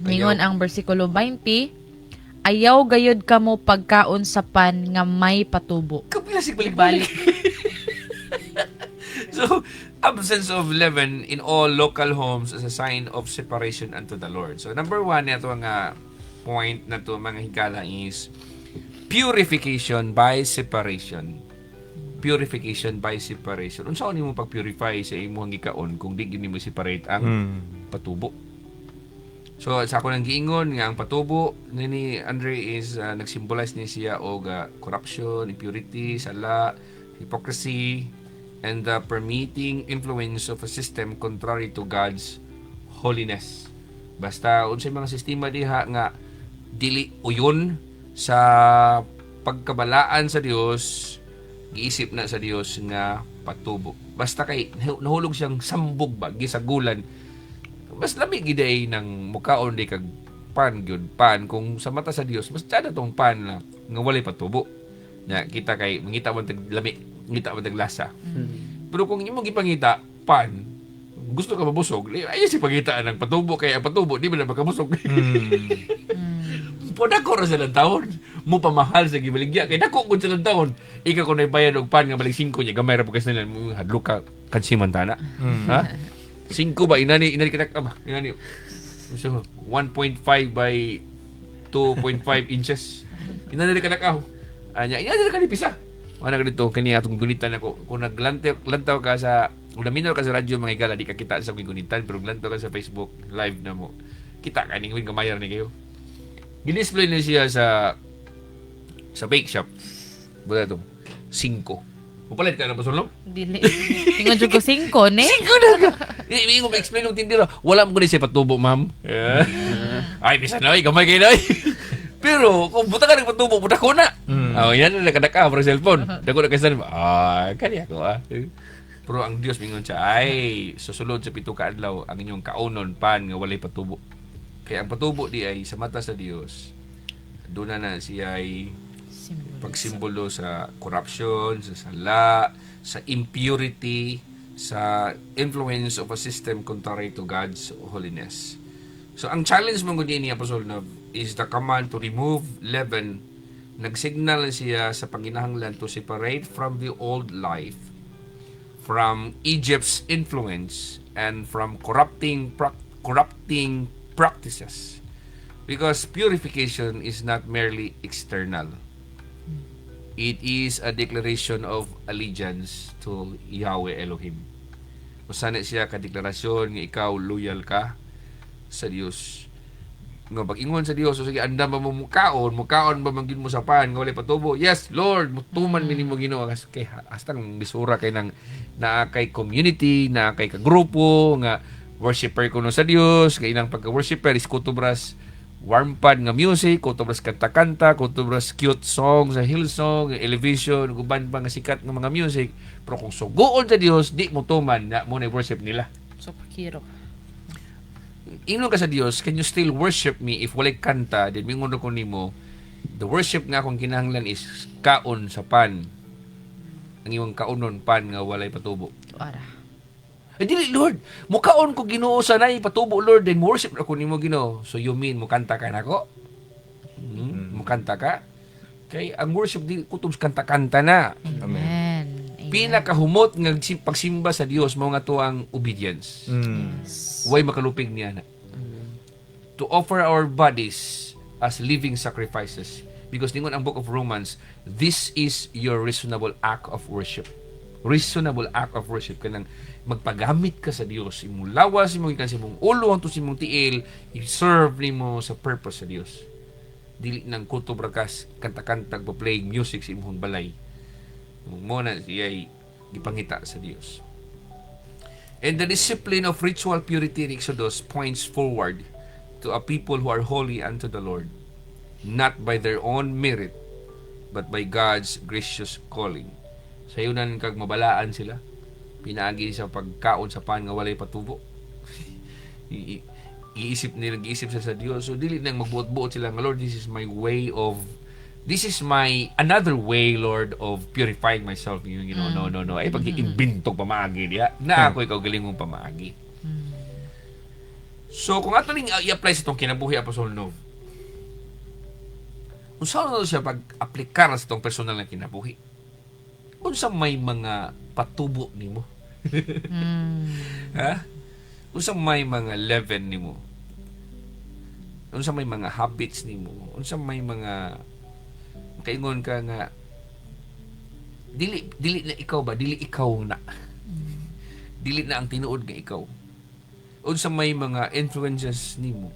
Ningon ang bersikulo 20, ayaw gayud kamo pagkaon sa pan nga may patubo. Kapila si balik-balik. So, absence of leaven in all local homes is a sign of separation unto the Lord. So, number 1 ito ang point na to mga higala is purification by separation. Purification by separation. Unsa ni mo pag-purify sa imong gikaon kung di gyud mo separate ang patubo? So sa ako nang giingon nga ang patubo ni Andre is nag-symbolize ni siya og corruption, impurity, sala, hypocrisy, and the permeating influence of a system contrary to God's holiness. Basta unsay mga sistema diha nga dili uyon sa pagkabalaan sa Dios, giisip na sa Dios nga patubo. Basta kay nahulog siyang sambog ba gisagulan. Mas lami gid ay nang mukaon di kag pan gyud pan kung sa mata sa Dios mas tada tong pan na nga walay patubo. Na kita kay mangita man tag lami, ngita man tag lasa. Pero kung imo gipangita pan gusto ka mabusog, ay si pangita ng patubo kay ang patubo di man makabusog. Poda ko ra silang taon. mo pamahal sa gibaligya kay dako kun sa taon. Ikaw kun bayad og pan nga balik 5 nya gamay ra pagkas nila mo hadlok ka kansiman tana. Ha? 5 ba inani kitak ba? Inani. So 1.5 by 2.5 inches. Inani kitak aho. Anya inani ka ni pisa. Ana ka dito kani atong gunitan ako. Kung lantaw ka sa ulaminor ka sa radyo mga igala di ka kita sa gunitan pero lantaw ka sa Facebook live na mo. Kita ka ning gamayar ni kayo. Gidisplay na siya sa bake shop. Bula to. 5. Mupalit ka na ba sulong? Dili. Tingon jud ko 5 ni. Hindi ko ma-explain ng tindero. Wala mo ko siya patubo, ma'am. Ay, bisa na, gamay kayo na. Pero, kung buta ka ng patubo, buta ko na. Yan na nakadaka para cellphone. Dako na kayo kanya ko, Pero ang Diyos mingon siya, ay, susulod sa 7 ka adlaw, ang inyong kaunon, pan, nga walay patubo. Kaya ang patubo di ay, sa mata sa Diyos, doon na siya ay pagsimbolo sa corruption, sa sala, sa impurity, sa influence of a system contrary to God's holiness. So, ang challenge mong ni Apostol Nov is the command to remove leaven. Nagsignal siya sa panginahanglan to separate from the old life, from Egypt's influence, and from corrupting practices. Because purification is not merely external. It is a declaration of allegiance to Yahweh Elohim. Masana siya kadeklarasyon nga ikaw loyal ka sa Dios. Nga pag-ingon sa Dios, so sige, andam ba mo mukaon ba manggid mo sa pan, nga walay patubo. Yes, Lord, mutuman minimo Ginoo. Kay hastang bisura kay nang naa kay community, naa kay kagrupo, nga worshiper kuno sa Dios, kay inang pagka-worshiper is kutubras warm pad nga music, kutubras kanta-kanta, kutubras cute song sa Hillsong, elevation, guban pa nga sikat nga mga music. Pero kung sugoon sa Dios, di mo tuman na mo na worship nila. So pakiro. Ingnon ka sa Dios, can you still worship me if walay kanta? Then mingon ko nimo, the worship nga akong kinahanglan is kaon sa pan. Ang imong kaonon pan nga walay patubo. Ara. Dili, Lord, mukaon ko Ginoo sanay patubo, Lord, then worship ako nimo Ginoo. So you mean mukanta ka nako? Mukanta ka? Kay ang worship di kutob kanta-kanta na. Amen. Pinakahumot nga pagsimba sa Dios mao nga tuang obedience. Way makalupig niya na. To offer our bodies as living sacrifices. Because ningon ang book of Romans, this is your reasonable act of worship. Reasonable act of worship. Kanang magpagamit ka sa Dios. Imong lawas, imong ikan sa imong ulo, ang imong tiil, i-serve nimo sa purpose sa Dios. Dili nang kulto brakas, kanta-kanta, pa-play music sa imong balay. Mo na siya'y gipangita sa Dios. And the discipline of ritual purity in Exodus points forward to a people who are holy unto the Lord, not by their own merit, but by God's gracious calling. Sayunan kag mabalaan sila, pinaagi sa pagkaon sa pan nga walay patubo. Giisip sa Dios. So dili nang magbuot-buot sila nga, Lord, this is my another way, Lord, of purifying myself. You know, no. Ay pag-iimbintog pamaagi diya. Na ako ikaw galing mong pamaagi. So kung ato ning i-apply sa itong kinabuhi Apostol Nov, kung saan siya pag-aplikar sa itong personal na kinabuhi, kung sa may mga patubo nimo, ha? Kung sa may mga leaven nimo, kung sa may mga habits nimo, kung sa may mga kaingon ka nga dili na ikaw ba, dili ikaw na, dili na ang tinuod nga ikaw, unsa may mga influences nimo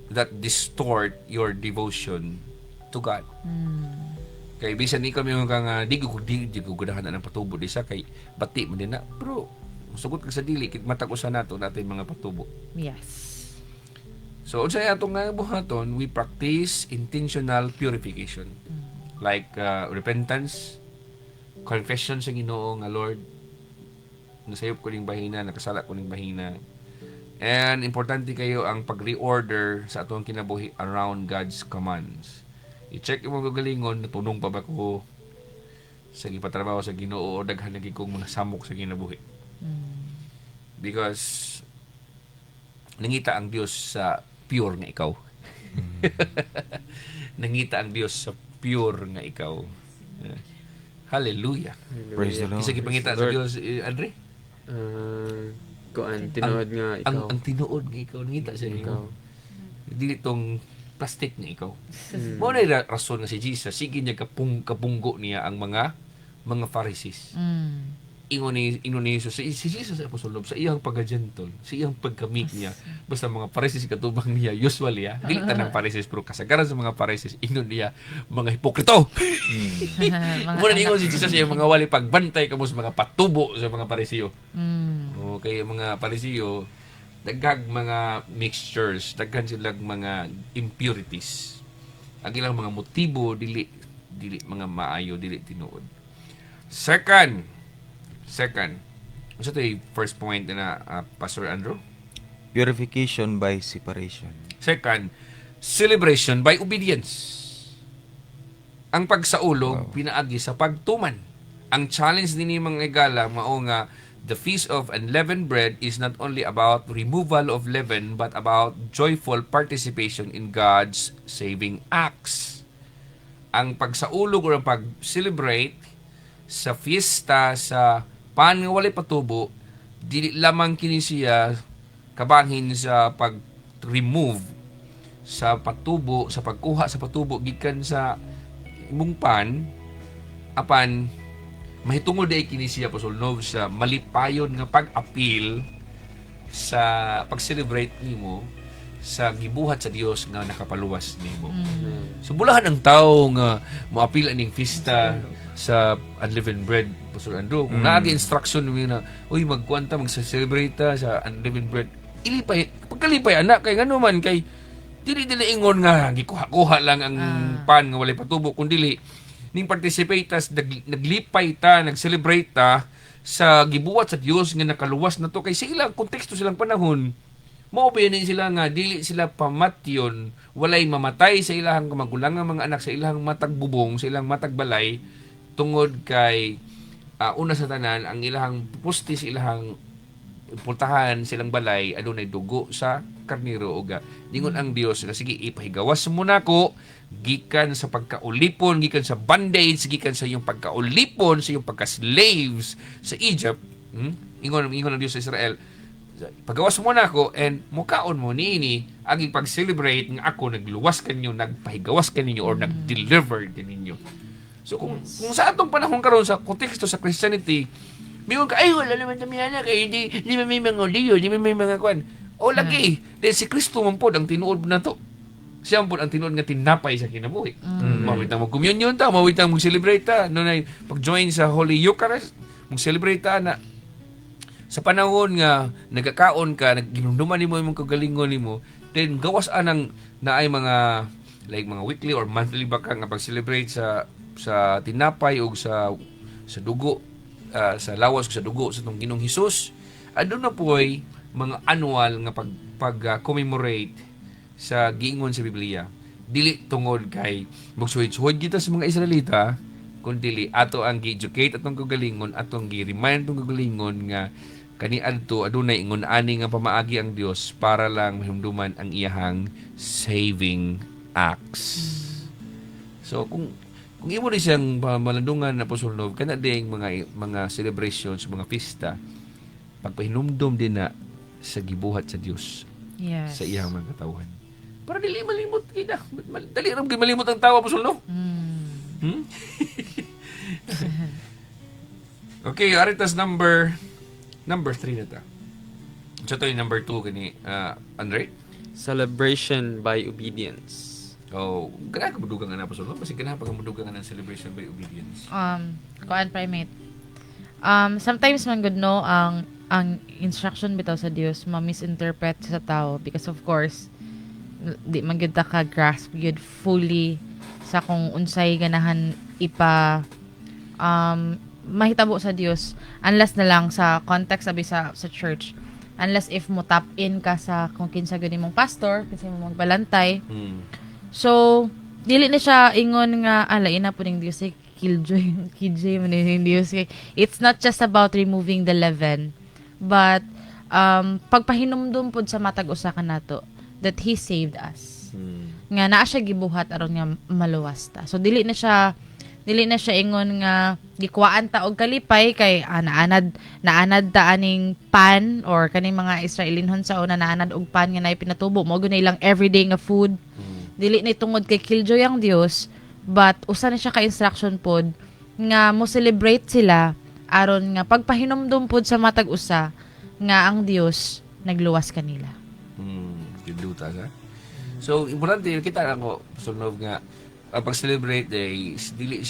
that distort your devotion to God. Kay bisan ikaw may nga di ko gudahan na ng patubo di sa kay bati man din na, pero sugot ka sa dili kit matag usa nato natay mga patubo. Yes. So unsa atong nga buhaton, we practice intentional purification. Like repentance, confession sa Ginoo nga, Lord, nasayop ko ning bahina, nakasala ko ning bahina. And importante kayo ang pag-reorder sa atong kinabuhi around God's commands. I-check mo gagalingon, natunong pa ba ko sa gipatrabaho sa Ginoo o daghan lagi kong mga samok sa kinabuhi. Because nangita ang Dios sa pure nga ikaw. Nangita ang Dios sa pure nga ikaw. Hallelujah. Praise the Lord. Isa gipangita sa Dios, Andre? Kuan, tinuod nga ikaw. Ang tinuod nga ikaw nangita sa Ikaw. imo. Dili tong plastic nga ikaw. Mo na rason nga si Jesus, sige niya kapunggo niya ang mga Pharisees. Ingon ni Jesus, si Jesus apostol sa iyang pagka-gentle, sa iyang pagka-meek niya, basta mga Pharisees katubang niya, usually dili tanang Pharisees, pero kasagaran sa mga Pharisees, ingon niya, mga hipokrito! Muna ingon si Jesus, yung mga wali pagbantay kamo sa mga patubo sa mga Pariseo. Okay, mga Pariseo, daghang mga mixtures, daghan silang mga impurities. Ang ilang mga motibo, dili mga maayo, dili tinuod. Second, ito yung first point na Pastor Andrew. Purification by separation. Second, celebration by obedience. Ang pagsaulog, pinaagi sa pagtuman. Ang challenge din ni mga igala, mao nga, the Feast of Unleavened Bread is not only about removal of leaven, but about joyful participation in God's saving acts. Ang pagsaulog o ang pag-celebrate sa fiesta, sa pan nga walay patubo, dili lamang kini siya kabahin sa pag-remove sa patubo, sa pagkuha sa patubo gikan sa imong pan, apan mahitungod day kini siya pasulnov sa malipayon nga pag-appeal sa pag-celebrate nimo sa gibuhat sa Dios nga nakapaluwas nimo. So bulahan ang tao nga moapil aning fiesta sa unleavened bread, Pastor Andrew. Kung naagi instruction mo na, uy, magkuanta, magsa-celebrate ta sa unleavened bread, ilipay, pagkalipay, anak, kay ngano man, kay dili ingon nga, gikuha-kuha lang ang pan nga walay patubo, kundi ning participate ta, naglipay ta, nag-celebrate ta sa gibuhat sa Dios nga nakaluwas na to, kay sa ilang konteksto silang panahon, maubayanin sila nga, dili sila pamatyon, walay mamatay sa ilang magulang nga mga anak, sa ilang matagbubong, sa ilang matagbalay, tungod kay una sa tanan ang ilahang pusti sa ilahang pultahan silang balay adunay dugo sa karnero uga dingon ang Dios nga sige ipahigawas mo nako gikan sa pagkaulipon gikan sa bondage gikan sa iyong pagkaulipon sa iyong pagka-slaves sa Egypt ingon ang Dios sa Israel pagawas mo nako and mukaon mo niini ang pag-celebrate nga ako nagluwas kanyo nagpahigawas kaninyo or nag-deliver kaninyo. So kung sa atong panahon karon sa konteksto sa Christianity, mingon ka ay wala naman tamihana kay di may mga liyo, di may mga kwan. O lagi, dahil si Kristo man pod ang tinuod na to. Siya man pod ang tinuod nga tinapay sa kinabuhi. Mawitang mag-communion ta, mawitang mag-celebrate ta, no na pag-join sa Holy Eucharist, mag-celebrate ta na sa panahon nga nagkakaon ka, nagginumduman nimo imong kagalingon nimo, then gawas anang naay mga like mga weekly or monthly baka nga pag-celebrate sa tinapay o sa dugo sa lawas o sa dugo sa itong Ginoong Hesus. Adun na po'y mga annual nga pag-commemorate sa giingon sa Biblia. Dili tungod kay magsuhid-suhid kita sa mga Israelita, kundi ato ang gi-educate atong kagalingon, atong gi-remind atong kagalingon nga kani adto adunay ingon ani nga pamaagi ang Dios para lang mahimduman ang iyahang saving acts. So kung imo ni siyang malandungan na pusulnog kana ding mga celebrations, mga pista, pagpahinumdom din na sa gibuhat sa Dios sa iyang mga katawhan. Para dili malimot kita. Dali ra malimot ang tawo pusulnog. Okay, aritas number 3 na ta. So ito yung number 2 kani Andre? Celebration by obedience. Oh, kana ka mudugang ana pasulong kasi kana pag mudugang ana celebration by obedience. Kuan primate. Sometimes man good no ang instruction bitaw sa Dios ma-misinterpret sa tao because of course di man gyud ta ka grasp gyud fully sa kung unsay ganahan mahitabo sa Dios unless na lang sa context sabi sa church, unless if mo tap in ka sa kung kinsa gyud imong pastor kasi mo magbalantay. So dili na siya ingon nga alain na puning Dios killjoy man ni Dios. It's not just about removing the leaven, but pagpahinumdum pud sa matag usa ka nato that He saved us. Nga naa siya gibuhat aron nga maluwas ta. So dili na siya ingon nga gikuhaan ta og kalipay kay naanad ta aning pan or kaning mga Israelinhon sa una naanad og pan nga naay pinatubo mo gyud na ilang everyday nga food. Dili na tungod kay killjoy ang Dios, but usa na siya ka instruction pod nga mo celebrate sila aron nga pagpahinomdom pod sa matag usa nga ang Dios nagluwas kanila. Kiduta ka. So, importante kita na ko sunod nga ang pag-celebrate day, dili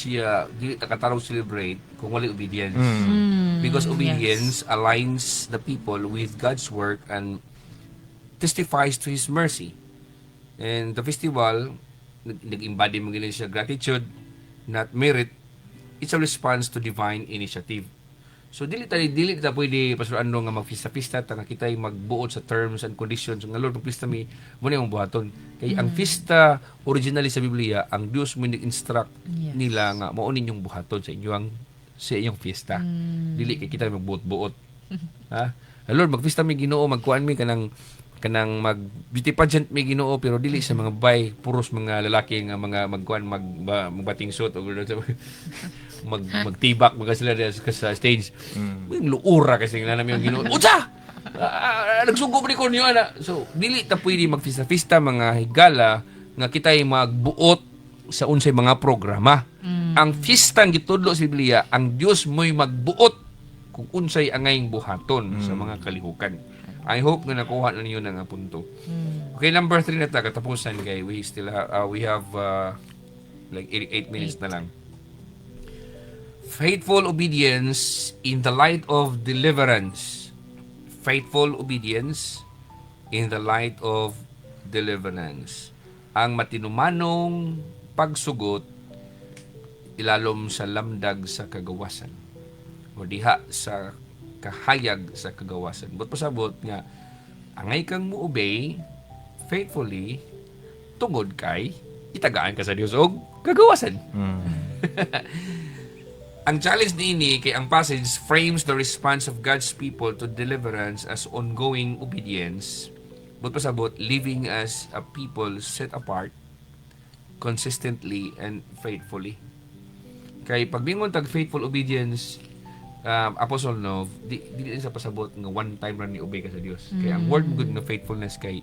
nakatarong celebrate kung wala obedience. Because obedience aligns the people with God's work and testifies to His mercy. And the festival, nag-embody mo gina siya gratitude, not merit. It's a response to divine initiative. So dili ta pwede pasuran nga magpista-pista ta nga kitay magbuot sa terms and conditions nga Lord pista mi mo na yung buhaton kay ang pista originally sa Biblia ang Dios mo nag-instruct nila nga mao ninyong buhaton sa inyong fiesta. Dili kay kita magbuot-buot. Ha? Lord magpista mi Ginoo magkuan mi kanang mag beauty pageant mi Ginoo pero dili sa mga bay puros mga lalaki nga mga magkuan magbating suit o magtibak mga sila sa stage. Luura kasi nga namin yung Ginoo. Utsa! Nagsugo ni ko niyo ana. So dili ta pwede magfista-fista mga higala nga kitay magbuot sa unsay mga programa. Ang fiestang gitudlo sa Biblia, ang Dios mo'y magbuot kung unsay angayng buhaton sa mga kalihukan. I hope na nakuha na niyo nga punto. Okay, number 3 na ta katapusan kay we still we have like 8 minutes na lang. Faithful obedience in the light of deliverance. Faithful obedience in the light of deliverance. Ang matinumanong pagsugot ilalom sa lamdag sa kagawasan o diha sa kahayag sa kagawasan. But pasabot nga angay kang mo-obey faithfully tungod kay itagaan ka sa Dios og kagawasan. Ang challenge niini kay ang passage frames the response of God's people to deliverance as ongoing obedience. But pasabot living as a people set apart consistently and faithfully. Kay pagbingon tag faithful obedience Apostle Nov, di sa pasabot nga one time ra ni obey ka sa Dios. Kaya ang word good nga faithfulness kay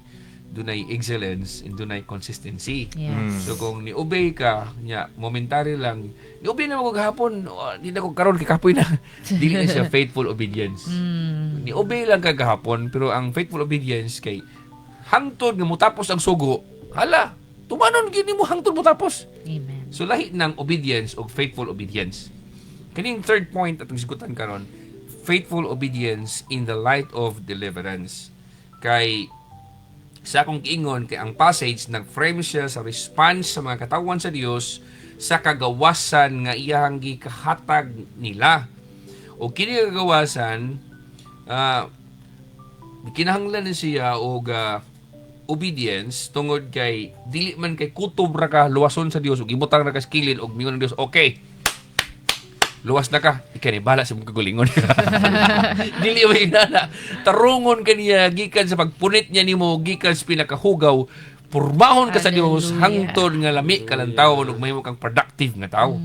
dunay excellence and dunay consistency. Yes. So kung ni-obey ka, nya momentary lang, ni-obey na mo gahapon, di na ko karon kay kapoy na. Dili na siya faithful obedience. Ni-obey lang ka gahapon, pero ang faithful obedience kay hangtod nga motapos ang sugo, hala, tumanon gini mo hangtod motapos. Amen. So lahi ng obedience o faithful obedience. Kaning third point atong sigutan karon, faithful obedience in the light of deliverance. Kay sa akong kiingon kay ang passage nag-frame siya sa response sa mga katawan sa Dios sa kagawasan nga iyang gikahatag nila. O kini kagawasan kinahanglan ni siya og obedience tungod kay dili man kay kutob ra ka luwason sa Dios ug ibutang ra ka sa kilid ug mingon ang Dios okay luwas na ka, ikani bala sa mong kagulingon. Dili mo inana. Tarungon ka niya, gikan sa pagpunit niya ni mo, gikan sa pinakahugaw, purmahon ka sa Dios, hangtod nga lami ka lang tao, ug may mo kang productive nga tao.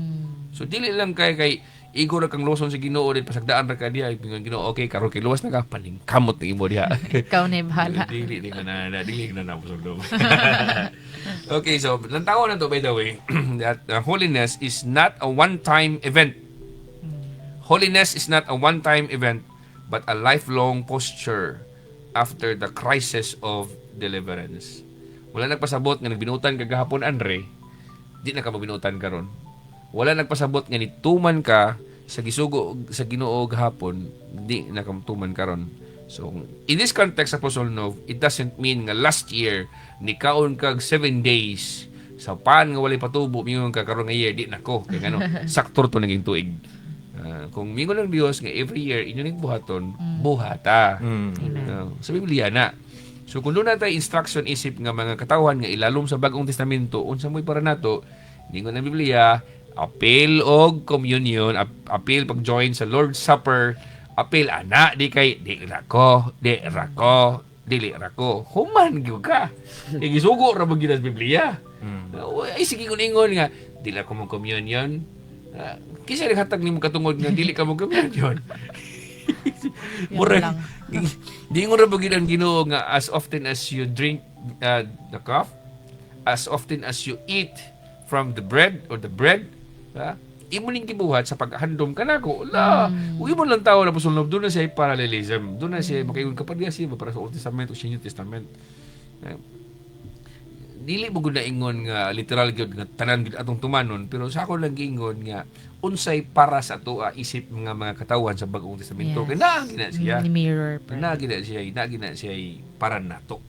So, dili lang kay igor kang luwason sa Ginoo din pasagdaan ra ka diha, Ginoo, okay, karon kay luwas na ka, paningkamot ni imo diha. Ikaw na bahala. Dili na pusog. Okay, so, lantaw na to by the way, that holiness is not a one-time event. Holiness is not a one-time event, but a lifelong posture after the crisis of deliverance. Wala nagpasabot nga nagbinutan ka gahapon, Andre, di na ka mabinutan karon. Wala nagpasabot nga nituman ka sa gisugo sa Ginoo gahapon, di na ka tuman karon. So, in this context, Apostle Nov, it doesn't mean nga last year, nikaon kag 7 days, sa pan nga walay patubo, mingon ka karon nga year, di na ko. Kaya ano, saktor to naging tuig. Kung mingon ng Dios nga every year inyo ning buhaton, buhata. Sa Biblia na. So kung doon na tayo instruction isip nga mga katawhan nga ilalom sa Bagong Testamento, unsa mo'y para nato, mingon ng Biblia, appeal og communion, appeal pag-join sa Lord's Supper, appeal ana di kay di rako, dili ra ko. Human gyud ka. Igisugo ra mo gyud sa Biblia. Ay sige ko ningon nga dili ko mo communion. Kisa naghatag nimo katungod nga dili ka mo communion. Yan Mura, lang. di mo ra ba gyud ang Ginoo nga as often as you drink the cup, as often as you eat from the bread or the bread, imo ning gibuhat sa paghandom kanako. Uy mo lang tao na pusulnob doon na siya parallelism. Doon na siya makaingon ka pa diya siya para sa Old Testament o sa New Testament. Dili mo gud na ingon nga literal gyud nga tanan gyud atong tumanon, pero sa ako lang giingon nga unsay para sa ato isip mga katawan sa Bagong Testamento. Yes. Kaya naagina siya. Ni mirror. Naagina siya para nato.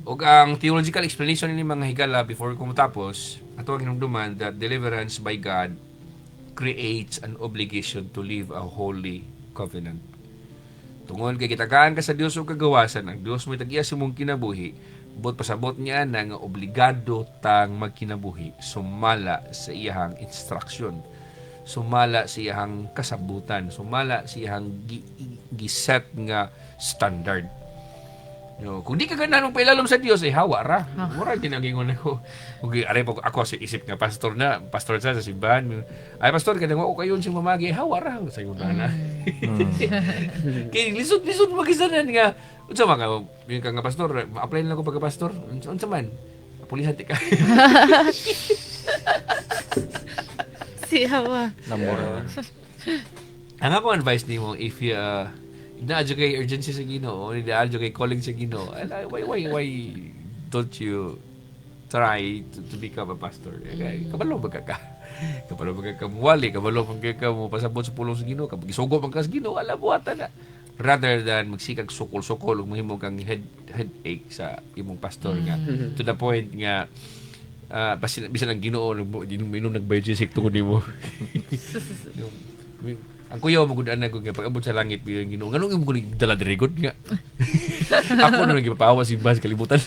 O ang theological explanation ni mga higala before ko matapos, ato ang hinumduman that deliverance by God creates an obligation to live a holy covenant. Tungod kay kitagaan ka sa Dios o kagawasan, ang Dios mo tag-iya sa mong kinabuhi, but pasabot niya na nga obligado tang magkinabuhi, sumala sa iyahang instruction, sumala sa iyahang kasabutan, sumala sa iyahang giset nga standard. No, kung di ka gananong pailalom sa Dios, hawa ra. Mura ginagingon ako. Kung aray po ako sa isip nga pastor sa simbahan. Ay pastor kada nga ko kayon sing mamagi, hawa ra sa iyo na. Kay lisod magisanan nga unsa man yung nga pastor, apply na ko pagka pastor. Unsa man? Pulisan ti ka. Si Hawa. Namura. Ang ako advice nimo if you na-adyo kay urgency sa Ginoo, na-adyo kay calling sa Ginoo, why don't you try to become a pastor? Kabalo ba ka? Kabalo ba ka muwali? Kabalo ba ka mo pasabot sa pulong sa Ginoo? Kapag isugo man ka sa Ginoo, buhatan na. Rather than magsikag sukol-sukol, mahimo kang headache sa imong pastor nga. To the point nga, bisan ang Ginoo, minum nagbayad siya sikto ko nimo. Ang kuya mo gudaan na ko nga pag-abot sa langit bilang Ginoo. Nganong imo ko dala dirigod nga. Ako na nagpapawa si Bas kalibutan.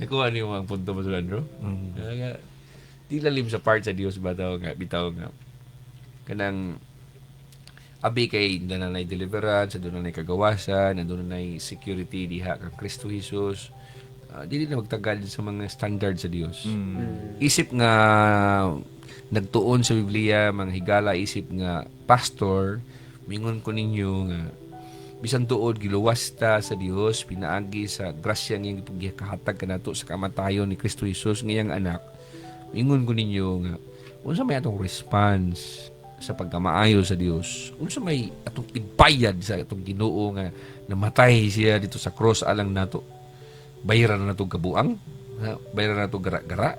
Nakuha niyo ang punto mo sa Landro. Di lalim sa part sa Dios bitaw nga kanang abi kay nanay deliverance, nanay kagawasan, nanay security diha kang Kristo Jesus. Dili na magtagad sa mga standard sa Dios. Isip nga nagtuon sa Biblia, mga higala, isip nga pastor, mingon ko ninyo nga bisan tuod giluwas ta sa Dios, pinaagi sa grasya nga gikahatag kanato sa kamatayon ni Kristo Jesus ngayang anak. Mingon ko ninyo nga unsa may atong response sa pagkamaayo sa Dios? Unsa may atong ibayad sa atong Ginoo nga namatay siya dito sa cross alang nato? Bayaran na nato kabuang, bayaran na nato gara-gara.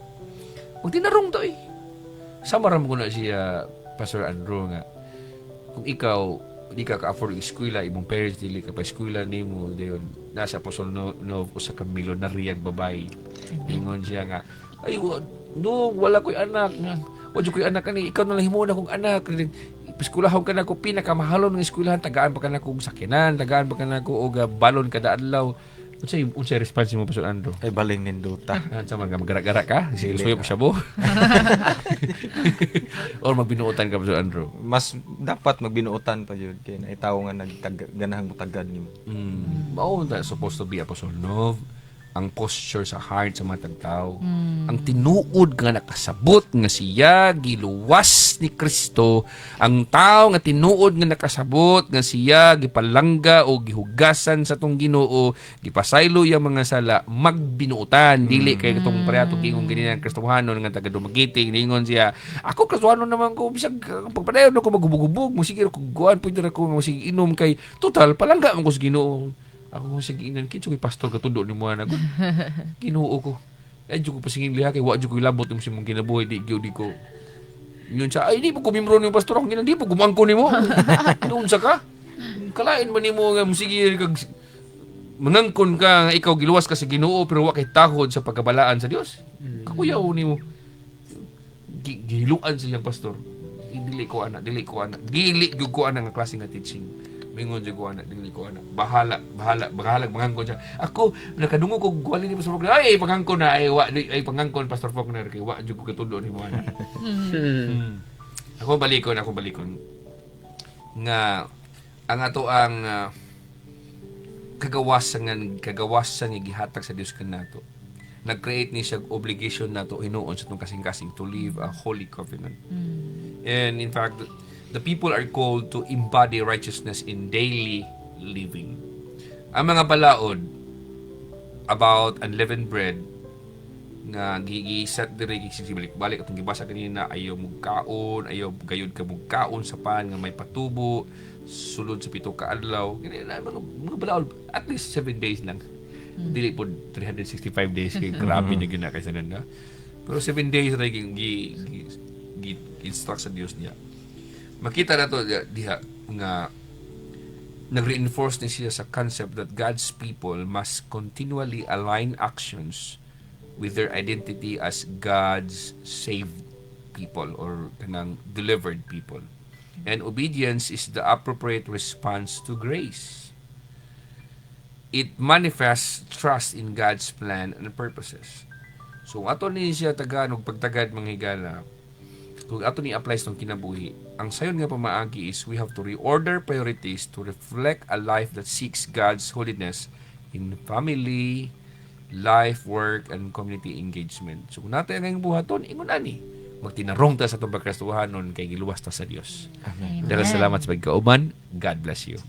Ug tinarong to sama ram ko na siya Pastor Andrew nga kung ikaw di ka ka-afford eskwela, imong parents dili ka pa eskwela nimo dayon nasa Apostol no usa ka milyonarya babae. Ingon siya nga ay wala ko'y anak nga wadyo ko'y anak kani ikaw na lang himo na kong anak eskwelahon ka na ko pinakamahalon ng eskwelahan tagaan pa ka na kong sakinan tagaan pa ka na ko og balon kada adlaw. Unsay response mo Pastor Andrew? Ay baling ninduta. Sa mga magara-gara ka? Suyo pa siya mo? Or magbinuotan ka Pastor Andrew? Mas dapat magbinuotan pa jud kay naitaw nga ganahang mutagad nimo. Mao na supposed to be apostle no? Ang posture sa heart sa mga tagtao. Ang tinuod nga nakasabot nga siya giluwas ni Kristo. Ang tao nga tinuod nga nakasabot nga siya gipalangga o gihugasan sa tong Ginoo, gipasaylo yang mga sala, magbinuutan dili kay katong pareha gingon ganina ang Kristohanon nga taga Dumaguete ningon siya. Ako Kristohanon naman ko bisag pagpadayon ko magubog-ubog, mo sige ko guan pwede ra ko sige inom kay total palangga man ko sa Ginoo. Ako sige inan kinsa koy pastor katudo ni mo anak ko. Ginoo ko. Ay jud ko pasingin liha kay wa jud ko labot mo simong kinabuhi di ko. Yun siya, ay di po kumimro ni pastor ako di po gumangko nimo. Doon sa ka. Kalain man nimo nga sige kag mangangkon ka nga ikaw giluwas ka sa Ginoo pero wa kay tahod sa pagkabalaan sa Dios. Kakuyaw nimo. Giluan siyang pastor. Dili ko ana. Gili gyud ko ana nga klase nga teaching. Mingon jud ko ana, dili ko ana. Bahala mangangkon siya. Ako nakadungog ko gwali ni Pastor Faulkner. Ay pangangkon na ay pangangkon Pastor Faulkner kay wa jud ko katudo nimo ana. Ako balikon nga ang ato ang kagawasan nga gihatag sa Dios kanato. Nag-create ni siya obligation nato hinuon sa itong kasing-kasing to live a holy covenant. And in fact, the people are called to embody righteousness in daily living. Ang mga balaod about unleavened bread nga gigisat diri balik atong gibasa kanina, ayaw mugkaon, ayaw gayud ka mugkaon sa pan nga may patubo sulod sa 7 ka adlaw. Mga balaod at least 7 days lang. Dili po 365 days kay grabe na gina kaysa na. Pero 7 days ra instruct sa Dios niya. Makita na to diha nga nag-reinforce ni siya sa concept that God's people must continually align actions with their identity as God's saved people or kanang delivered people. And obedience is the appropriate response to grace. It manifests trust in God's plan and purposes. So ato ni siya taganog pagtagad mga higala. Kung ato ni apply sa kinabuhi, ang sayon nga pamaagi is we have to reorder priorities to reflect a life that seeks God's holiness in family, life, work, and community engagement. So kung natin ang buhaton, ingon ani, magtinarong ta sa itong pagkristuhanon kay giluwas ta sa Dios. Amen. Dahil salamat sa pagkauban. God bless you.